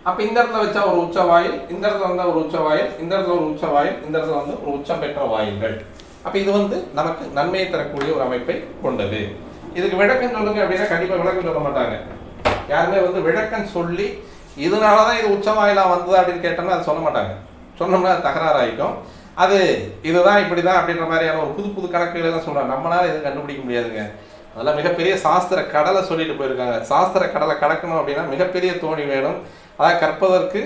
அப்ப இந்த இடத்துல வச்சா ஒரு உச்ச வாயில், இந்த இடத்துல வந்தா ஒரு உச்ச வாயில், இந்த இடத்துல ஒரு உச்ச வாயில், இந்த இடத்துல வந்து ஒரு உச்சம் பெற்ற வாயில்கள். அப்ப இது வந்து நமக்கு நன்மையை தரக்கூடிய ஒரு அமைப்பை கொண்டது. இதுக்கு விளக்கம் சொல்லுங்க அப்படின்னா கண்டிப்பா விளக்கம் சொல்ல மாட்டாங்க. யாருமே வந்து விளக்கம் சொல்லி இதனாலதான் இது உச்ச வாயிலா வந்தது அப்படின்னு கேட்டோம்னா அது சொல்ல மாட்டாங்க. சொன்னோம்னா அது தகராறு ஆயிக்கும். அது இதுதான் இப்படிதான் அப்படின்ற மாதிரியான ஒரு புது புது கணக்குகள் எல்லாம் சொல்றாங்க. நம்மளால எதுவும் கண்டுபிடிக்க முடியாதுங்க. அதெல்லாம் மிகப்பெரிய சாஸ்திர கடலை சொல்லிட்டு போயிருக்காங்க. சாஸ்திர கடலை கடக்கணும் அப்படின்னா மிகப்பெரிய தோணி வேணும். அதாவது கற்பதற்கு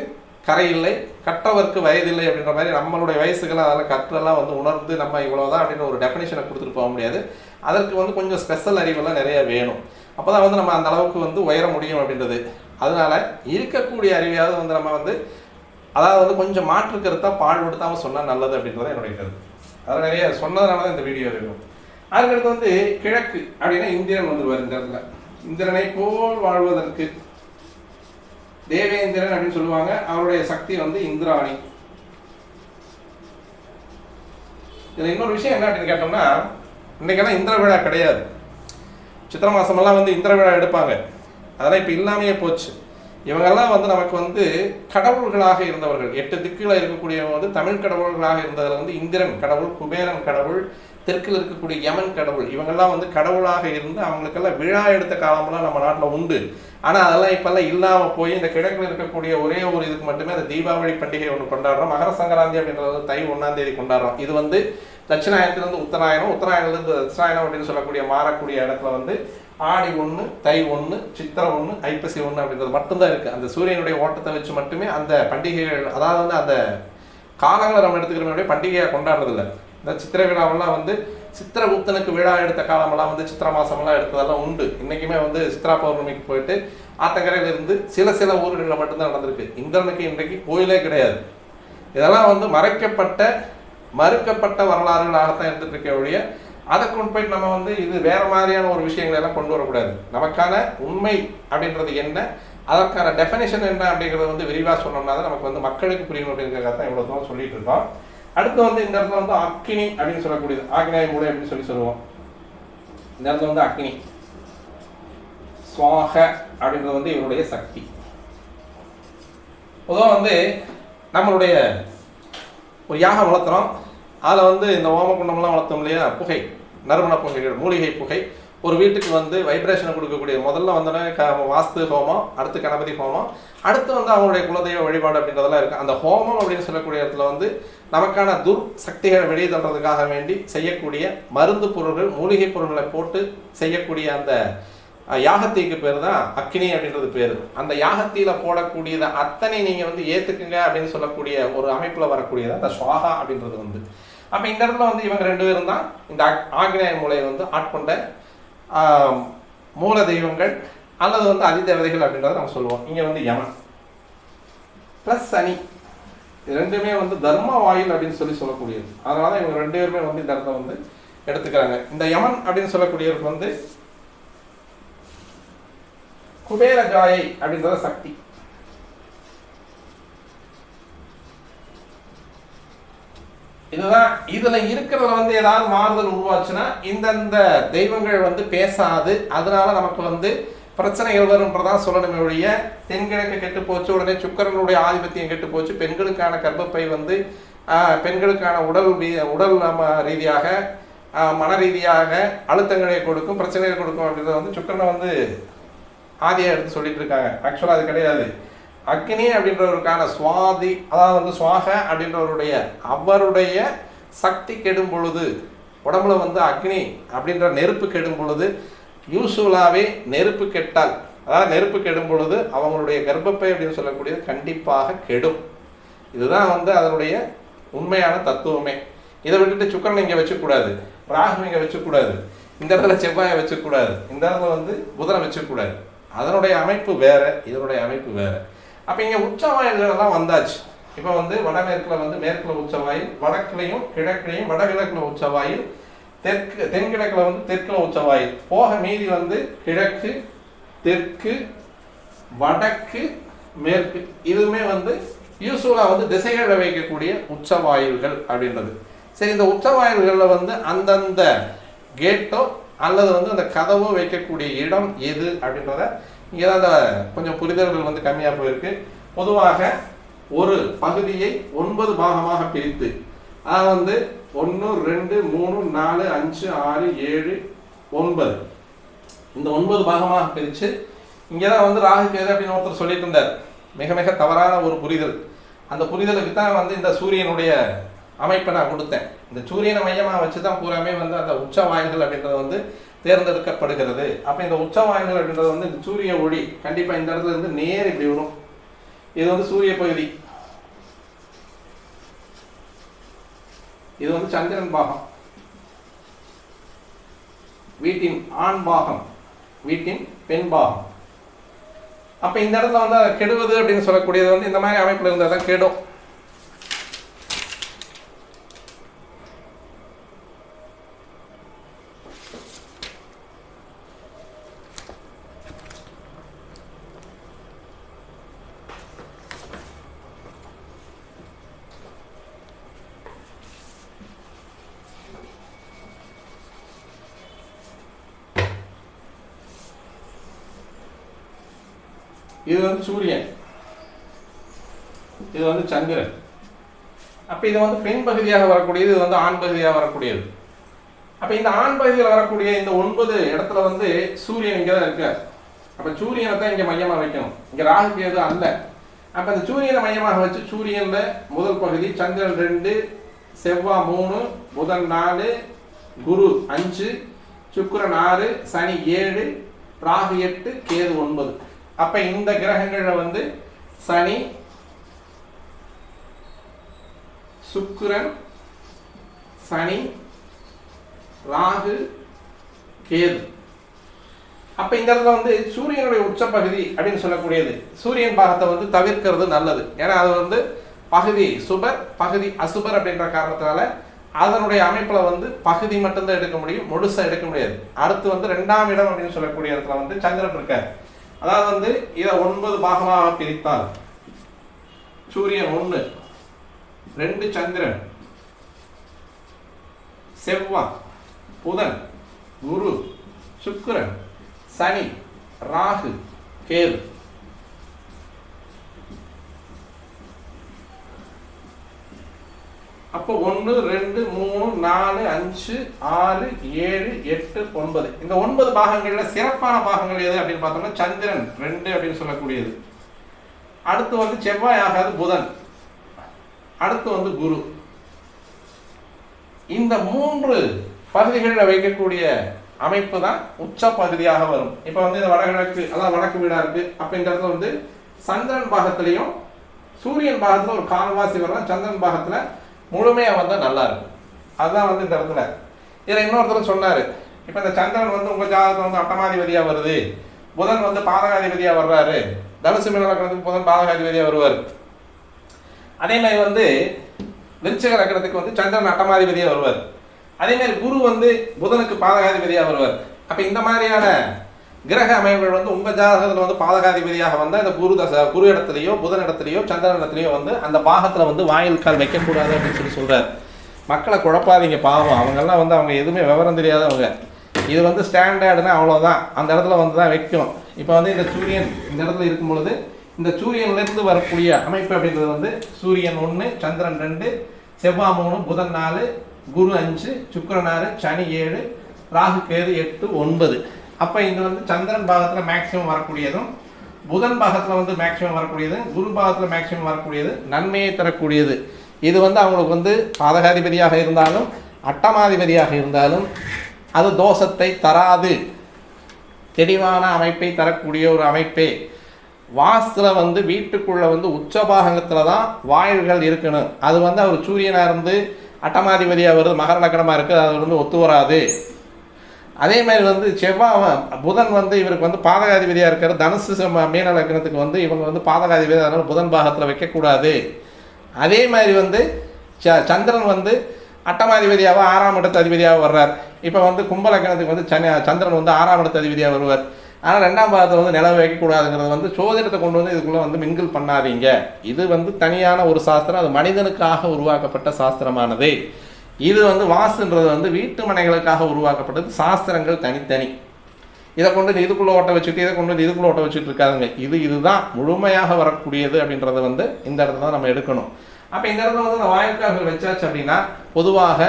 கரை இல்லை, கற்றவருக்கு வயதில்லை அப்படின்ற மாதிரி நம்மளுடைய வயசுகளை அதெல்லாம் கற்றெல்லாம் வந்து உணர்ந்து நம்ம இவ்வளவுதான் அப்படின்னு ஒரு டெஃபினேஷனை கொடுத்துட்டு போக முடியாது. அதற்கு வந்து கொஞ்சம் ஸ்பெஷல் அறிவெல்லாம் நிறைய வேணும். அப்போதான் வந்து நம்ம அந்த அளவுக்கு வந்து உயர முடியும் அப்படின்றது. அதனால இருக்கக்கூடிய அறிவையாவது வந்து நம்ம வந்து அதாவது வந்து கொஞ்சம் மாற்று கருத்தா பால் கொடுத்தாமல் சொன்னால் நல்லது அப்படின்றத என்னுடைய கருத்து. அதெல்லாம் நிறைய சொன்னதுனால தான் இந்த வீடியோ இருக்கும். அதுக்கடுத்து வந்து கிழக்கு அப்படின்னா இந்திரன் வந்துருவார். இந்த இடத்துல இந்திரனை போல் வாழ்வதற்கு தேவேந்திரன் அப்படின்னு சொல்லுவாங்க. அவருடைய சக்தி வந்து இந்திராணி. இதுல இன்னொரு விஷயம் என்ன அப்படின்னு கேட்டோம்னா, இன்னைக்கெல்லாம் இந்திர விழா கிடையாது. சித்திர மாசமெல்லாம் வந்து இந்திர விழா எடுப்பாங்க. அதெல்லாம் இப்ப இல்லாமையே போச்சு. இவங்கெல்லாம் வந்து நமக்கு வந்து கடவுள்களாக இருந்தவர்கள். 8 திக்குல இருக்கக்கூடியவங்க வந்து தமிழ் கடவுள்களாக இருந்ததுல வந்து இந்திரன் கடவுள், குபேரன் கடவுள், தெற்கில் இருக்கக்கூடிய யமன் கடவுள், இவங்கெல்லாம் வந்து கடவுளாக இருந்து அவங்களுக்கெல்லாம் விழா எடுத்த காலமெல்லாம் நம்ம நாட்டில் உண்டு. ஆனால் அதெல்லாம் இப்பெல்லாம் இல்லாமல் போய் இந்த கிழக்கில் இருக்கக்கூடிய ஒரே ஒரு இதுக்கு மட்டுமே அந்த தீபாவளி பண்டிகை ஒன்று கொண்டாடுறோம். மகர சங்கராந்தி அப்படின்றது தை 1ஆம் தேதி கொண்டாடுறோம். இது வந்து தட்சிணாயனத்திலிருந்து உத்தராயணம், உத்தராயணத்திலிருந்து தட்சிணாயனம் அப்படின்னு சொல்லக்கூடிய மாறக்கூடிய இடத்துல வந்து ஆடி 1, தை 1, சித்திரை 1, ஐப்பசி 1 அப்படின்றது மட்டும்தான் இருக்குது. அந்த சூரியனுடைய ஓட்டத்தை வச்சு மட்டுமே அந்த பண்டிகைகள், அதாவது வந்து அந்த காலங்களை நம்ம எடுத்துக்கிறோம், பண்டிகையாக கொண்டாடுறதில்லை. இந்த சித்திரை விழாவெல்லாம் வந்து சித்திரகுப்தனுக்கு விழா எடுத்த காலமெல்லாம் வந்து சித்திரை மாசமெல்லாம் எடுத்ததெல்லாம் உண்டு. இன்னைக்குமே வந்து சித்ரா பௌர்ணமிக்கு போயிட்டு ஆத்தங்கரையில இருந்து சில ஊர்களில் மட்டும்தான் நடந்திருக்கு. இந்திரனுக்கு இன்றைக்கு கோயிலே கிடையாது. இதெல்லாம் வந்து மறுக்கப்பட்ட வரலாறுகளாகத்தான் இருந்துட்டு இருக்க ஒழிய அதை கொண்டு போயிட்டு நம்ம வந்து இது வேற மாதிரியான ஒரு விஷயங்களை எல்லாம் கொண்டு வரக்கூடாது. நமக்கான உண்மை அப்படின்றது என்ன, அதற்கான டெஃபினேஷன் என்ன அப்படிங்கிறத வந்து விரிவாக சொன்னோம்னா தான் நமக்கு வந்து மக்களுக்கு புரியும் அப்படிங்கிறத தான் இவ்வளோ தூரம் சொல்லிட்டு இருக்கோம். அடுத்து வந்து இந்த இடத்துல வந்து அக்கினி அப்படின்னு சொல்லக்கூடியது, ஆக்னியாய மூலை அப்படின்னு சொல்லுவோம். இந்த இடத்துல வந்து அக்னி ஸ்வாக அப்படின்றது வந்து இவருடைய சக்தி. பொதுவாக வந்து நம்மளுடைய ஒரு யாகம் வளர்த்துறோம். அதில் வந்து இந்த ஓமகுண்டம்லாம் வளர்த்தோம் இல்லையா, புகை, நறுமண புகைகள், மூலிகை புகை ஒரு வீட்டுக்கு வந்து வைப்ரேஷனை கொடுக்கக்கூடிய, முதல்ல வந்தோடனே வாஸ்து ஹோமம், அடுத்து கணபதி ஹோமம், அடுத்து வந்து அவங்களுடைய குலதெய்வ வழிபாடு அப்படின்றதெல்லாம் இருக்குது. அந்த ஹோமம் அப்படின்னு சொல்லக்கூடிய இடத்துல வந்து நமக்கான துர் சக்திகளை வெளியே தள்ளுறதுக்காக வேண்டி செய்யக்கூடிய மருந்து பொருள்கள், மூலிகை பொருள்களை போட்டு செய்யக்கூடிய அந்த யாகத்தீக்கு பேர் தான் அக்கினி அப்படின்றது பேர். அந்த யாகத்தீல போடக்கூடியதை அத்தனை நீங்கள் வந்து ஏற்றுக்குங்க அப்படின்னு சொல்லக்கூடிய ஒரு அமைப்பில் வரக்கூடியது அந்த ஸ்வாகா அப்படின்றது வந்து. அப்போ இந்த இடத்துல வந்து இவங்க 2 பேரும் தான் இந்த ஆக்னியாய மூலையை வந்து ஆட்கொண்ட மூல தெய்வங்கள் அல்லது வந்து அதிதேவதைகள் அப்படின்றத நம்ம சொல்லுவோம். இங்கே வந்து யமன் ப்ளஸ் சனி, இது ரெண்டுமே வந்து தர்ம வாயில் அப்படின்னு சொல்லக்கூடியது. அதனால தான் இவங்க 2 பேருமே வந்து இந்த இடத்துல வந்து எடுத்துக்கிறாங்க. இந்த யமன் அப்படின்னு சொல்லக்கூடியவருக்கு வந்து குபேர ஜாயை அப்படின்றத சக்தி. இதுதான். இதுல இருக்கிறதுல வந்து ஏதாவது மாறுதல் உருவாச்சுன்னா இந்தந்த தெய்வங்கள் வந்து பேசாது, அதனால நமக்கு வந்து பிரச்சனைகள் வரும்ன்றதான் சொல்லணுமே ஒழிய தென்கிழக்கு கெட்டு போச்சு, உடனே சுக்கிரனுடைய ஆதிபத்தியம் கெட்டு போச்சு, பெண்களுக்கான கர்ப்பப்பை வந்து பெண்களுக்கான உடல் ரீதியாக மன ரீதியாக அழுத்தங்களை கொடுக்கும், பிரச்சனைகளை கொடுக்கும் அப்படின்றத வந்து சுக்கிரனை வந்து ஆதியாக எடுத்து சொல்லிட்டு இருக்காங்க. ஆக்சுவலாக அது கிடையாது. அக்னி அப்படின்றவருக்கான சுவாதி, அதாவது வந்து சுவாக அப்படின்றவருடைய அவருடைய சக்தி கெடும் பொழுது, உடம்புல வந்து அக்னி அப்படின்ற நெருப்பு கெடும் பொழுது, யூசுவலாகவே நெருப்பு கெட்டால், அதாவது நெருப்பு கெடும் பொழுது அவங்களுடைய கர்ப்பப்பை அப்படின்னு சொல்லக்கூடியது கண்டிப்பாக கெடும். இதுதான் வந்து அதனுடைய உண்மையான தத்துவமே. இதை விட்டுட்டு சுக்கிரன் இங்கே வச்சுக்கூடாது, ராகு இங்கே வச்சுக்கூடாது, இந்த இடத்துல செவ்வாயை வச்சுக்கூடாது, இந்த இடத்துல வந்து புதனை வச்சுக்கூடாது. அதனுடைய அமைப்பு வேற, இதனுடைய அமைப்பு வேற. அப்போ இங்கே உச்சவாயில்கள்லாம் வந்தாச்சு. இப்போ வந்து வடமேற்கில் வந்து மேற்கில் உச்சவாயில், வடக்குலையும் கிழக்குலையும் வடகிழக்கில் உச்சவாயில், தென்கிழக்கில் வந்து தெற்கில் உச்சவாயில் போக மீதி வந்து கிழக்கு, தெற்கு, வடக்கு, மேற்கு, இதுவுமே வந்து யூஸ்வலாக வந்து திசைகளை வைக்கக்கூடிய உச்சவாயில்கள் அப்படின்றது. சரி, இந்த உச்சவாயில்களில் வந்து அந்தந்த கேட்டோ அல்லது வந்து அந்த கதவோ வைக்கக்கூடிய இடம் எது அப்படின்றத இங்கே தான் அந்த கொஞ்சம் புரிதல்கள் வந்து கம்மியாக போயிருக்கு. பொதுவாக ஒரு பகுதியை 9 பாகமாக பிரித்து, அதாவது வந்து 1 2 3 4 5 6 7 9 இந்த 9 பாகமாக பிரித்து இங்கே தான் வந்து ராகு கேது அப்படின்னு ஒருத்தர் சொல்லிட்டு இருந்தார். மிக மிக தவறான ஒரு புரிதல். அந்த புரிதலுக்கு தான் வந்து இந்த சூரியனுடைய அமைப்பை நான் கொடுத்தேன். இந்த சூரியனை மையமாக வச்சு தான் பூராமே வந்து அந்த உச்சவாயில்கள் அப்படின்றது வந்து தேர்ந்தெடுக்கப்படுகிறது. அப்போ இந்த உச்சவாயில்கள் அப்படின்றது வந்து இந்த சூரிய ஒளி கண்டிப்பாக இந்த இடத்துல இருந்து நேர் இப்படி வரும். இது வந்து சூரிய பகுதி, இது வந்து சந்திரன் பாகம், வீட்டின் ஆண் பாகம், வீட்டின் பெண் பாகம். அப்போ இந்த இடத்துல வந்து கெடுவது அப்படின்னு சொல்லக்கூடியது வந்து இந்த மாதிரி அமைப்பில் இருந்தால் தான் கெடும். இது வந்து சூரியன், இது வந்து சந்திரன். அப்போ இது வந்து பெண் பகுதியாக வரக்கூடியது, இது வந்து ஆண் பகுதியாக வரக்கூடியது. அப்போ இந்த ஆண் பகுதியில் வரக்கூடிய இந்த 9 இடத்துல வந்து சூரியன் இங்கே தான் இருக்கார். அப்போ சூரியனை தான் இங்கே மையமாக வைக்கணும், இங்கே ராகு கேது அல்ல. அப்போ இந்த சூரியனை மையமாக வச்சு சூரியனில் முதல் பகுதி சந்திரன் 2, செவ்வாய் 3, புதன் 4, குரு 5, சுக்கிரன் 6, சனி 7, ராகு 8, கேது 9. அப்ப இந்த கிரகங்கள்ல வந்து சனி, சுக்கிரன், சனி, ராகு, கேது. அப்ப இந்த இடத்துல வந்து சூரியனுடைய உச்சப்பகுதி அப்படின்னு சொல்லக்கூடியது சூரியன் பாகத்தை வந்து தவிர்க்கிறது நல்லது. ஏன்னா அது வந்து பகுதி சுபர் பகுதி அசுபர் அப்படின்ற காரணத்தினால அதனுடைய அமைப்புல வந்து பகுதி மட்டும்தான் எடுக்க முடியும், முழுசா எடுக்க முடியாது. அடுத்து வந்து 2ஆம் இடம் அப்படின்னு சொல்லக்கூடிய இடத்துல வந்து சந்திரன் இருக்கார். அதாவது வந்து இதை 9 பாகமாக பிரித்தால் சூரியன் 1, 2 சந்திரன், செவ்வாய், புதன், குரு, சுக்கிரன், சனி, ராகு, கேது. அப்போ 1 2 3 4 5 6 7 8 9 இந்த 9 பாகங்கள்ல சிறப்பான பாகங்கள் எது அப்படின்னு பார்த்தோம்னா சந்திரன் 2 அப்படின்னு சொல்லக்கூடியது. அடுத்து வந்து செவ்வாய் ஆகாது புதன், அடுத்து வந்து குரு. இந்த 3 பகுதிகளில் வைக்கக்கூடிய அமைப்பு தான் உச்ச பகுதியாக வரும். இப்போ வந்து இந்த வடகிழக்கு, அதாவது வடக்கு வீடா இருக்கு. அப்போ இந்த இடத்துல வந்து சந்திரன் பாகத்திலையும் சூரியன் பாகத்துல ஒரு கால்வாசி வரலாம், சந்திரன் பாகத்துல முழுமையா வந்தா நல்லா இருக்கும். அதுதான் வந்து இந்த இடத்துல. இதில் இன்னொருத்தர் சொன்னாரு, இப்போ இந்த சந்திரன் வந்து உங்க ஜாதகத்தில் வந்து அட்டமாதிபதியா வருது, புதன் வந்து பாதகாதிபதியா வர்றாரு, தனுசு மீன லக்னத்துக்கு புதன் பாதகாதிபதியா வருவார். அதே மாதிரி வந்து விருச்சிக லக்னத்துக்கு வந்து சந்திரன் அட்டமாதிபதியா வருவார். அதே மாதிரி குரு வந்து புதனுக்கு பாதகாதிபதியா வருவார். அப்ப இந்த மாதிரியான கிரக அமைப்புகள் வந்து உங்கள் ஜாதகத்தில் வந்து பாதகாதிபதியாக வந்தால் இந்த குரு இடத்துலையோ புதன் இடத்துலையோ சந்திரன் இடத்துலையோ வந்து அந்த பாகத்தில் வந்து வாயில் கால் வைக்கக்கூடாது அப்படின்னு சொல்கிறார். மக்களை குழப்பாதீங்க, பாவம் அவங்கெல்லாம் வந்து அவங்க எதுவுமே விவரம் தெரியாதவங்க. இது வந்து ஸ்டாண்டர்டுனா அவ்வளோதான், அந்த இடத்துல வந்து தான் வைக்கும். இப்போ வந்து இந்த சூரியன் இந்த இடத்துல இருக்கும் பொழுது இந்த சூரியன்லேருந்து வரக்கூடிய அமைப்பு அப்படின்றது வந்து சூரியன் 1, சந்திரன் 2, செவ்வாய் 3, புதன் 4, குரு 5, சுக்கிரன் 6, சனி 7, ராகு கேது 8, 9. அப்போ இது வந்து சந்திரன் பாகத்தில் மேக்சிமம் வரக்கூடியதும் புதன் பாகத்தில் வந்து மேக்சிமம் வரக்கூடியது, குரு பாகத்தில் மேக்சிமம் வரக்கூடியது, நன்மையை தரக்கூடியது. இது வந்து அவங்களுக்கு வந்து பாதகாதிபதியாக இருந்தாலும் அட்டமாதிபதியாக இருந்தாலும் அது தோஷத்தை தராது, தெளிவான அமைப்பை தரக்கூடிய ஒரு அமைப்பே. வாஸ்துல வந்து வீட்டுக்குள்ள வந்து உச்சபாகத்தில் தான் வாயில்கள் இருக்கணும். அது வந்து அவர் சூரியனாக இருந்து அட்டமாதிபதியாக வருது, மகர லக்னமாக இருக்குது, அது வந்து ஒத்து வராது. அதே மாதிரி வந்து செவ்வாய் புதன் வந்து இவருக்கு வந்து பாதகாதிபதியாக இருக்கார், தனுசு மீன லக்னத்துக்கு வந்து இவங்க வந்து பாதகாதிபதி, அதனால் புதன் பாகத்தில் வைக்கக்கூடாது. அதே மாதிரி வந்து சந்திரன் வந்து அட்டமாதிபதியாக 6ஆம் இடத்து அதிபதியாக வர்றார். இப்போ வந்து கும்பலக்கணத்துக்கு வந்து சந்திரன் வந்து 6ஆம் இடத்து அதிபதியாக வருவார். ஆனால் 2ஆம் பாகத்தில் வந்து நிலவு வைக்கக்கூடாதுங்கிறது வந்து சோதிடத்தை கொண்டு வந்து இதுக்குள்ளே வந்து மிங்கிள் பண்ணாதீங்க. இது வந்து தனியான ஒரு சாஸ்திரம், அது மனிதனுக்காக உருவாக்கப்பட்ட சாஸ்திரமானது. இது வந்து வாஸ்துன்றது வந்து வீட்டு மனைகளுக்காக உருவாக்கப்பட்டது. சாஸ்திரங்கள் தனித்தனி. இதை கொண்டு இதுக்குள்ளே ஓட்ட வச்சுட்டு இதை கொண்டு வந்து இதுக்குள்ளே ஓட்ட வச்சுட்டு இருக்காதுங்க. இதுதான் முழுமையாக வரக்கூடியது அப்படின்றத வந்து இந்த இடத்துல தான் நம்ம எடுக்கணும். அப்போ இந்த இடத்துல வந்து இந்த வாயுக்கால்கள் வச்சாச்சு அப்படின்னா பொதுவாக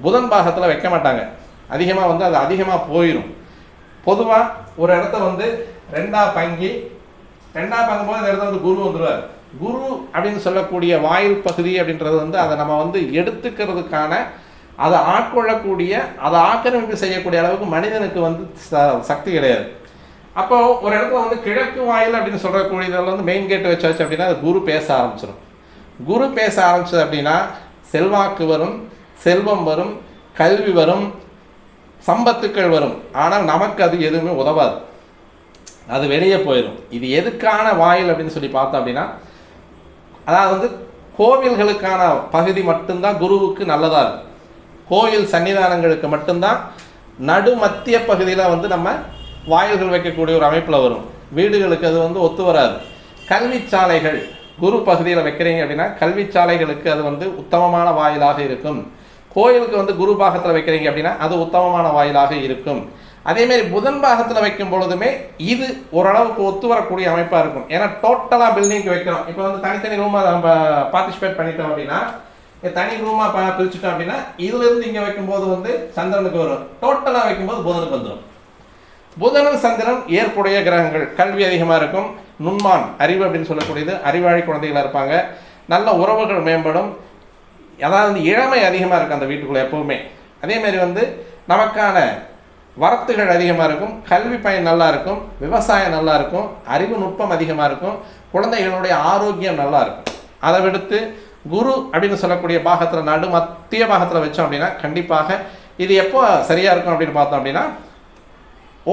புதன் பாகத்தில் வைக்க மாட்டாங்க. அதிகமாக வந்து அது அதிகமாக போயிடும். பொதுவாக ஒரு இடத்த வந்து ரெண்டாக பங்கும்போது இந்த இடத்துல வந்து குரு வந்துடுவார். குரு அப்படின்னு சொல்லக்கூடிய வாயில் பகுதி அப்படின்றது வந்து அதை நம்ம வந்து எடுத்துக்கிறதுக்கான, அதை ஆட்கொள்ளக்கூடிய, அதை ஆக்கிரமிப்பு செய்யக்கூடிய அளவுக்கு மனிதனுக்கு வந்து சக்தி கிடையாது. அப்போ ஒரு இடத்துல வந்து கிழக்கு வாயில் அப்படின்னு சொல்லக்கூடியதில் வந்து மெயின் கேட்டு வச்சாச்சு அப்படின்னா அது குரு பேச ஆரம்பிச்சிடும். குரு பேச ஆரம்பிச்சது அப்படின்னா செல்வாக்கு வரும், செல்வம் வரும், கல்வி வரும், சம்பத்துக்கள் வரும். ஆனால் நமக்கு அது எதுவுமே உதவாது, அது வெளியே போயிடும். இது எதுக்கான வாயில் அப்படின்னு சொல்லி பார்த்தோம் அப்படின்னா, அதாவது வந்து கோவில்களுக்கான பகுதி மட்டும்தான் குருவுக்கு நல்லதாக இருக்கும். கோயில் சன்னிதானங்களுக்கு மட்டும்தான் நடு மத்திய பகுதியில் வந்து நம்ம வாயில்கள் வைக்கக்கூடிய ஒரு அமைப்பில் வரும். வீடுகளுக்கு அது வந்து ஒத்து வராது. கல்வி சாலைகள் குரு பகுதியில் வைக்கிறீங்க அப்படின்னா கல்வி சாலைகளுக்கு அது வந்து உத்தமமான வாயிலாக இருக்கும். கோயிலுக்கு வந்து குரு பாகத்தில் வைக்கிறீங்க அப்படின்னா அது உத்தமமான வாயிலாக இருக்கும். அதேமாரி புதன் பாகத்தில் வைக்கும் பொழுதுமே இது ஓரளவுக்கு ஒத்து வரக்கூடிய அமைப்பாக இருக்கும். ஏன்னா டோட்டலாக பில்டிங்க்கு வைக்கிறோம். இப்போ வந்து தனித்தனி ரூமாக நம்ம பார்ட்டிசிபேட் பண்ணிட்டோம் அப்படின்னா, தனி ரூமாக பிரிச்சுட்டோம் அப்படின்னா இதுலேருந்து இங்கே வைக்கும்போது வந்து சந்திரனுக்கு வரும், டோட்டலாக வைக்கும்போது புதனுக்கு வந்துடும். புதனும் சந்திரன் ஏற்புடைய கிரகங்கள். கல்வி அதிகமாக இருக்கும், நுண்மான் அறிவு அப்படின்னு சொல்லக்கூடியது, அறிவாளி குழந்தைகளாக இருப்பாங்க, நல்ல உறவுகள் மேம்படும். அதாவது இளமை அதிகமாக இருக்கும் அந்த வீட்டுக்குள்ளே எப்போவுமே. அதேமாரி வந்து நமக்கான வரத்துகள் அதிகமாக இருக்கும், கல்வி பயன் நல்லா இருக்கும், விவசாயம் நல்லா இருக்கும், அறிவு நுட்பம் அதிகமாக இருக்கும், குழந்தைகளுடைய ஆரோக்கியம் நல்லா இருக்கும். அதை விடுத்து குரு அப்படின்னு சொல்லக்கூடிய பாகத்தில் நடு மத்திய பாகத்தில் வச்சோம் அப்படின்னா கண்டிப்பாக இது எப்போ சரியாக இருக்கும் அப்படின்னு பார்த்தோம் அப்படின்னா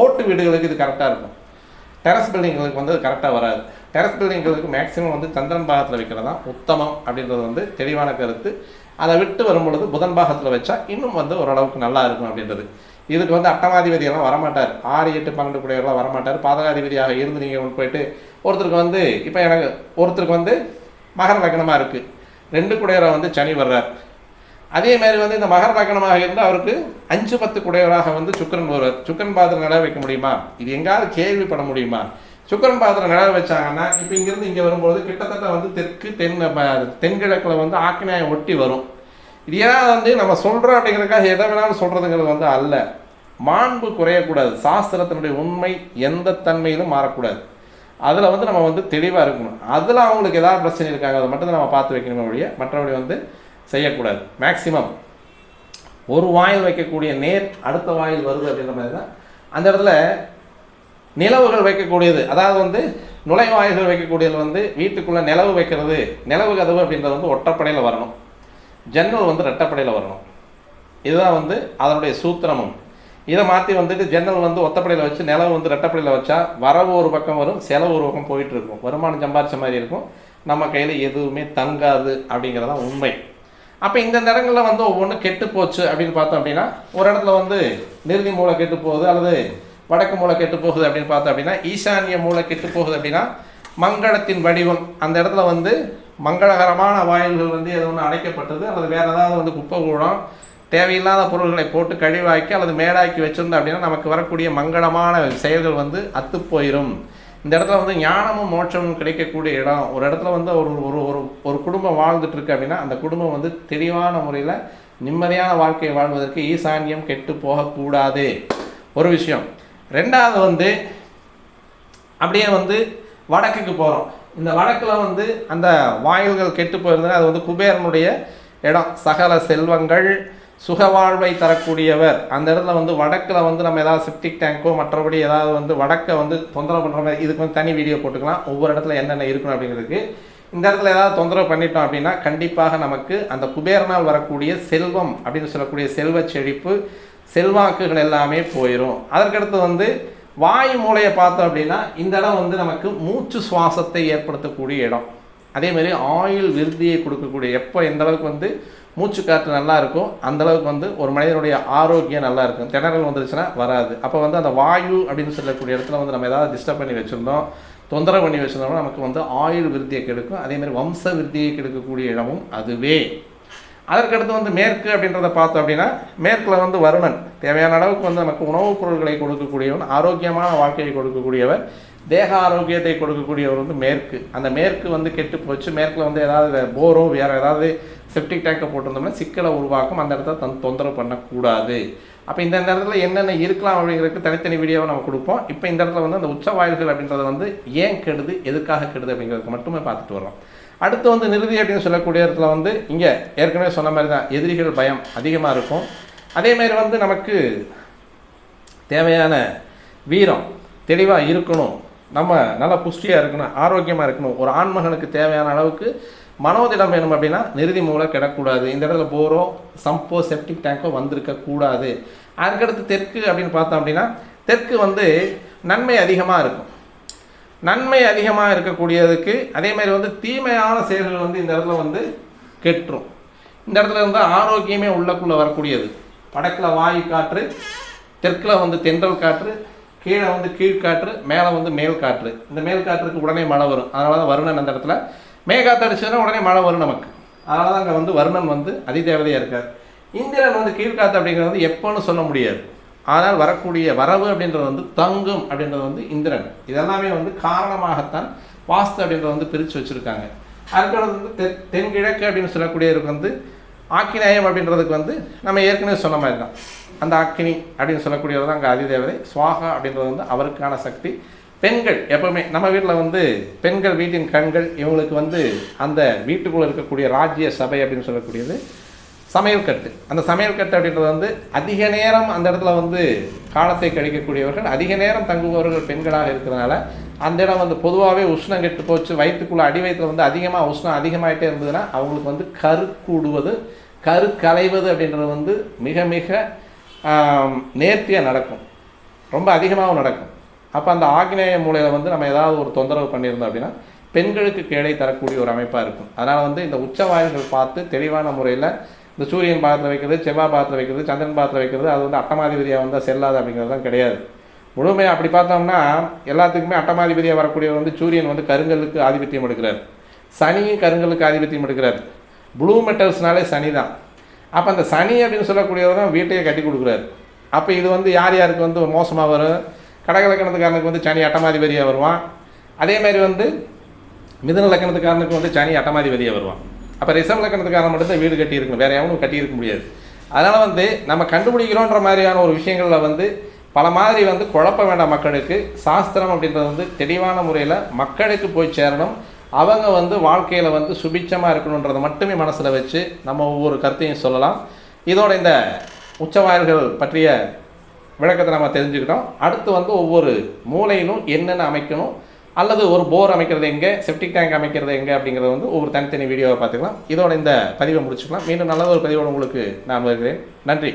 ஓட்டு வீடுகளுக்கு இது கரெக்டாக இருக்கும். டெரஸ் பில்டிங்களுக்கு வந்து அது கரெக்டாக வராது. டெரஸ் பில்டிங்களுக்கு மேக்ஸிமம் வந்து சந்திரன் பாகத்தில் வைக்கிறது தான் உத்தமம் அப்படின்றது வந்து தெளிவான கருத்து. அதை விட்டு வரும்பொழுது புதன் பாகத்தில் வச்சா இன்னும் வந்து ஓரளவுக்கு நல்லா இருக்கும் அப்படின்றது. இதுக்கு வந்து அட்டமாதிபதியெல்லாம் வரமாட்டார், 6, 8, 12 கூடியவர்களாம் வரமாட்டார். பாதகாதிபதியாக இருந்து நீங்கள் போயிட்டு ஒருத்தருக்கு வந்து இப்போ எனக்கு ஒருத்தருக்கு வந்து மகர லக்னமாக இருக்குது, 2 கூடையவரை வந்து சனி வர்றார். அதே மாதிரி வந்து இந்த மகர லக்னமாக இருந்து அவருக்கு 5, 10 கூடையவராக வந்து சுக்கிரன் வருவார். சுக்கிரன் பாதத்தில் நிலவு வைக்க முடியுமா? இது எங்காவது கேள்விப்பட முடியுமா? சுக்கிரன் பாதத்தில் நிலவு வச்சாங்கன்னா இப்போ இங்கேருந்து இங்கே வரும்போது கிட்டத்தட்ட வந்து தென்கிழக்கில் வந்து ஆக்கினாயம் ஒட்டி வரும். இது ஏதாவது வந்து நம்ம சொல்கிறோம் அப்படிங்கிறதுக்காக எதை வேணாலும் சொல்கிறதுங்கிறது வந்து அல்ல. மாண்பு குறையக்கூடாது. சாஸ்திரத்தினுடைய உண்மை எந்த தன்மையிலும் மாறக்கூடாது. அதில் வந்து நம்ம வந்து தெளிவாக இருக்கணும். அதில் அவங்களுக்கு ஏதாவது பிரச்சனை இருக்காங்க அதை மட்டும் தான் நம்ம பார்த்து வைக்கணுமே ஒழிய மற்றபடி வந்து செய்யக்கூடாது. மேக்சிமம் ஒரு வாயில் வைக்கக்கூடிய நேர் அடுத்த வாயில் வருது அப்படின்ற மாதிரி தான் அந்த இடத்துல நிலவுகள் வைக்கக்கூடியது. அதாவது வந்து நுழைவாயில்கள் வைக்கக்கூடியது வந்து வீட்டுக்குள்ளே நிலவு வைக்கிறது, நிலவு கதவு அப்படின்றது வந்து ஒற்றைப்படையில் வரணும், ஜன்னல் வந்து ரெட்டப்படையில் வரணும். இதுதான் வந்து அதனுடைய சூத்திரமும். இதை மாற்றி வந்துட்டு ஜன்னல் வந்து ஒத்தப்படையில் வச்சு நிலவு வந்து ரெட்டப்படையில் வச்சா வரவு ஒரு பக்கம் வரும், செலவு ஒரு பக்கம் போயிட்டு இருக்கும், வருமானம் சம்பாதிச்ச மாதிரி இருக்கும், நம்ம கையில் எதுவுமே தங்காது அப்படிங்கிறதான் உண்மை. அப்போ இந்த இடங்களில் வந்து ஒவ்வொன்றும் கெட்டு போச்சு அப்படின்னு பார்த்தோம் அப்படின்னா ஒரு இடத்துல வந்து நிறுதி மூளை கெட்டு போகுது அல்லது வடக்கு மூலை கெட்டு போகுது அப்படின்னு பார்த்தோம் அப்படின்னா, ஈசானிய மூலை கெட்டு போகுது அப்படின்னா மங்களத்தின் வடிவம் அந்த இடத்துல வந்து மங்களகரமான வாயில்கள் வந்து எது ஒன்று அடைக்கப்பட்டது அல்லது வேறு ஏதாவது வந்து குப்பை கூடம் தேவையில்லாத பொருள்களை போட்டு கழிவாக்கி அல்லது மேடாக்கி வச்சுருந்தோம் அப்படின்னா நமக்கு வரக்கூடிய மங்களமான செயல்கள் வந்து அத்து போயிடும். இந்த இடத்துல வந்து ஞானமும் மோட்சமும் கிடைக்கக்கூடிய இடம். ஒரு இடத்துல வந்து ஒரு ஒரு ஒரு ஒரு குடும்பம் வாழ்ந்துட்டு இருக்கு அப்படின்னா அந்த குடும்பம் வந்து தெளிவான முறையில் நிம்மதியான வாழ்க்கையை வாழ்வதற்கு ஈசான்யம் கெட்டு போகக்கூடாது ஒரு விஷயம். ரெண்டாவது வந்து அப்படியே வந்து வடக்குக்கு போகிறோம். இந்த வடக்கில் வந்து அந்த வாயில்கள் கெட்டு போயிருந்ததுன்னா அது வந்து குபேரனுடைய இடம். சகல செல்வங்கள் சுகவாழ்வை தரக்கூடியவர். அந்த இடத்துல வந்து வடக்கில் வந்து நம்ம ஏதாவது செப்டிக் டேங்கோ மற்றபடி ஏதாவது வந்து வடக்கை வந்து தொந்தரவு பண்ணுற மாதிரி இதுக்கு வந்து தனி வீடியோ போட்டுக்கலாம். ஒவ்வொரு இடத்துல என்னென்ன இருக்கணும் அப்படிங்கிறதுக்கு. இந்த இடத்துல ஏதாவது தொந்தரவு பண்ணிட்டோம் அப்படின்னா கண்டிப்பாக நமக்கு அந்த குபேரனால் வரக்கூடிய செல்வம் அப்படின்னு சொல்லக்கூடிய செல்வ செழிப்பு செல்வாக்குகள் எல்லாமே போயிடும். அதற்கடுத்து வந்து வாயு மூலையை பார்த்தோம் அப்படின்னா இந்த இடம் வந்து நமக்கு மூச்சு சுவாசத்தை ஏற்படுத்தக்கூடிய இடம். அதேமாதிரி ஆயுள் விருத்தியை கொடுக்கக்கூடிய எப்போ எந்த அளவுக்கு வந்து மூச்சு காற்று நல்லா இருக்கும் அந்தளவுக்கு வந்து ஒரு மனிதனுடைய ஆரோக்கியம் நல்லா இருக்கும். திணறல் வந்துருச்சுன்னா வராது. அப்போ வந்து அந்த வாயு அப்படின்னு சொல்லக்கூடிய இடத்துல வந்து நம்ம ஏதாவது டிஸ்டர்ப் பண்ணி வச்சுருந்தோம் தொந்தரவு பண்ணி வச்சுருந்தோம்னா நமக்கு வந்து ஆயுள் விருத்தியை கெடுக்கும். அதேமாதிரி வம்ச விருத்தியை கெடுக்கக்கூடிய இடமும் அதுவே. அதற்கடுத்து வந்து மேற்கு அப்படின்றத பார்த்தோம் அப்படின்னா மேற்கில் வந்து வருணன் தேவையான அளவுக்கு வந்து நமக்கு உணவுப் பொருட்களை கொடுக்கக்கூடியவன், ஆரோக்கியமான வாழ்க்கையை கொடுக்கக்கூடியவர், தேக ஆரோக்கியத்தை கொடுக்கக்கூடியவர் வந்து மேற்கு. அந்த மேற்கு வந்து கெட்டு போச்சு. மேற்கில் வந்து ஏதாவது போரோ வேறு ஏதாவது செப்டிக் டேங்கை போட்டிருந்தோம்னா சிக்கலை உருவாக்கும். அந்த இடத்த தொந்தரவு பண்ணக்கூடாது. அப்போ இந்த இடத்துல என்னென்ன இருக்கலாம் அப்படிங்கிறதுக்கு தனித்தனி வீடியோவை நம்ம கொடுப்போம். இப்போ இந்த இடத்துல வந்து அந்த உச்ச வாயில்கள் அப்படின்றது வந்து ஏன் கெடுது எதுக்காக கெடுது அப்படிங்கிறதுக்கு மட்டுமே பார்த்துட்டு வரோம். அடுத்து வந்து நிறுதி அப்படின்னு சொல்லக்கூடிய இடத்துல வந்து இங்கே ஏற்கனவே சொன்ன மாதிரி தான் எதிரிகள் பயம் அதிகமாக இருக்கும். அதேமாதிரி வந்து நமக்கு தேவையான வீரம் தெளிவாக இருக்கணும், நம்ம நல்லா புஷ்டியாக இருக்கணும், ஆரோக்கியமாக இருக்கணும். ஒரு ஆண்மகனுக்கு தேவையான அளவுக்கு மனோதிடம் வேணும் அப்படின்னா நிறுதி மூலம் கிடக்கூடாது. இந்த இடத்துல போரோ சம்போ செப்டிக் டேங்கோ வந்திருக்கக்கூடாது. அதுக்கடுத்து தெற்கு அப்படின்னு பார்த்தோம் அப்படின்னா தெற்கு வந்து நன்மை அதிகமாக இருக்கும். நன்மை அதிகமாக இருக்கக்கூடியதுக்கு அதேமாதிரி வந்து தீமையான செயல்கள் வந்து இந்த இடத்துல வந்து கெட்டுரும். இந்த இடத்துல வந்து ஆரோக்கியமே உள்ளக்குள்ளே வரக்கூடியது. வடக்கில் வாயு காற்று, தெற்கில் வந்து தென்றல் காற்று, கீழே வந்து கீழ்காற்று, மேலே வந்து மேல் காற்று. இந்த மேல் காற்றுக்கு உடனே மழை வரும். அதனால தான் வருணன் அந்த இடத்துல மேகாற்று அடிச்சதுன்னா உடனே மழை வரும் நமக்கு. அதனால தான் அங்கே வந்து வருணன் வந்து அதிதேவதையாக இருக்கார். இந்திரன் வந்து கீழ்காற்று அப்படிங்கிறது வந்து எப்போன்னு சொல்ல முடியாது. ஆனால் வரக்கூடிய வரவு அப்படின்றது வந்து தங்கும் அப்படின்றது வந்து இந்திரன். இதெல்லாமே வந்து காரணமாகத்தான் வாஸ்து அப்படின்றத வந்து பிரித்து வச்சுருக்காங்க. அதுக்கடுத்து வந்து தென்கிழக்கு அப்படின்னு சொல்லக்கூடியதுக்கு வந்து ஆக்கினேயம் அப்படின்றதுக்கு வந்து நம்ம ஏற்கனவே சொன்ன மாதிரி தான். அந்த அக்கினி அப்படின்னு சொல்லக்கூடியது தான் அங்கே அதிதேவதை. சுவாகா அப்படின்றது வந்து அவருக்கான சக்தி. பெண்கள் எப்பவுமே நம்ம வீட்டில் வந்து பெண்கள் வீட்டின் கண்கள். இவங்களுக்கு வந்து அந்த வீட்டுக்குள்ளே இருக்கக்கூடிய ராஜ்ய சபை அப்படின்னு சொல்லக்கூடியது சமையல் கட்டு. அந்த சமையல் கட்டு அப்படின்றது வந்து அதிக நேரம் அந்த இடத்துல வந்து காலத்தை கழிக்கக்கூடியவர்கள், அதிக நேரம் தங்குபவர்கள் பெண்களாக இருக்கிறதுனால அந்த இடம் வந்து பொதுவாகவே உஷ்ணம் கெட்டு போச்சு. வயிற்றுக்குள்ளே அடி வயிற்றில் வந்து அதிகமாக உஷ்ணம் அதிகமாகிட்டே இருந்ததுன்னா அவங்களுக்கு வந்து கரு கூடுவது கரு களைவது அப்படின்றது வந்து மிக மிக நேர்த்தியாக நடக்கும், ரொம்ப அதிகமாகவும் நடக்கும். அப்போ அந்த ஆக்னேய மூலையில் வந்து நம்ம ஏதாவது ஒரு தொந்தரவு பண்ணியிருந்தோம் அப்படின்னா பெண்களுக்கு கேடை தரக்கூடிய ஒரு அமைப்பாக இருக்கும். அதனால் வந்து இந்த உச்ச வாயில்கள் பார்த்து தெளிவான முறையில் இந்த சூரியன் பாகத்தில் வைக்கிறது, செவ்வாய் பாகத்தில் வைக்கிறது, சந்திரன் பாகத்தில் வைக்கிறது அது வந்து அட்டமாதிபதியாக வந்தால் செல்லாது அப்படிங்கிறது தான் கிடையாது. முழுமையாக அப்படி பார்த்தோம்னா எல்லாத்துக்குமே அட்டமாதிபதியாக வரக்கூடியவர் வந்து சூரியன் வந்து கருங்கலுக்கு ஆதிபத்தியம் எடுக்கிறார், சனியும் கருங்கலுக்கு ஆதிபத்தியம் எடுக்கிறார். ப்ளூ மெட்டல்ஸ்னாலே சனி தான். அப்போ அந்த சனி அப்படின்னு சொல்லக்கூடியவர் தான் வீட்டையே கட்டி கொடுக்குறாரு. அப்போ இது வந்து யார் யாருக்கு வந்து மோசமாக வரும்? கடகலக்கணத்துக்காரனுக்கு வந்து சனி அட்டமாதிபதியாக வருவான். அதேமாதிரி வந்து மிதுன லக்கணத்துக்காரனுக்கு வந்து சனி அட்டமாதிபதியாக வருவான். அப்போ ரிஷப லக்கணத்துக்காரன் மட்டும் தான் வீடு கட்டியிருக்கணும், வேறு எவனும் கட்டியிருக்க முடியாது. அதனால் வந்து நம்ம கண்டுபிடிக்கிறோன்ற மாதிரியான ஒரு விஷயங்களில் வந்து பல மாதிரி வந்து குழப்ப வேண்டாம். மக்களுக்கு சாஸ்திரம் அப்படின்றது வந்து தெளிவான முறையில் மக்களுக்கு போய் சேரணும். அவங்க வந்து வாழ்க்கையில் வந்து சுபிட்சமாக இருக்கணுன்றதை மட்டுமே மனசில் வச்சு நம்ம ஒவ்வொரு கருத்தையும் சொல்லலாம். இதோட இந்த உச்சவாயில்கள் பற்றிய விளக்கத்தை நம்ம தெரிஞ்சுக்கிட்டோம். அடுத்து வந்து ஒவ்வொரு மூலையிலும் என்னென்ன அமைக்கணும் அல்லது ஒரு போர் அமைக்கிறது எங்கே, செப்டிக் டேங்க் அமைக்கிறது எங்கே அப்படிங்கிறத வந்து ஒவ்வொரு தனித்தனி வீடியோவை பார்த்துக்கலாம். இதோட இந்த பதிவை முடிச்சுக்கலாம். மீண்டும் நல்ல ஒரு பதிவோடு உங்களுக்கு நான் வருகிறேன். நன்றி.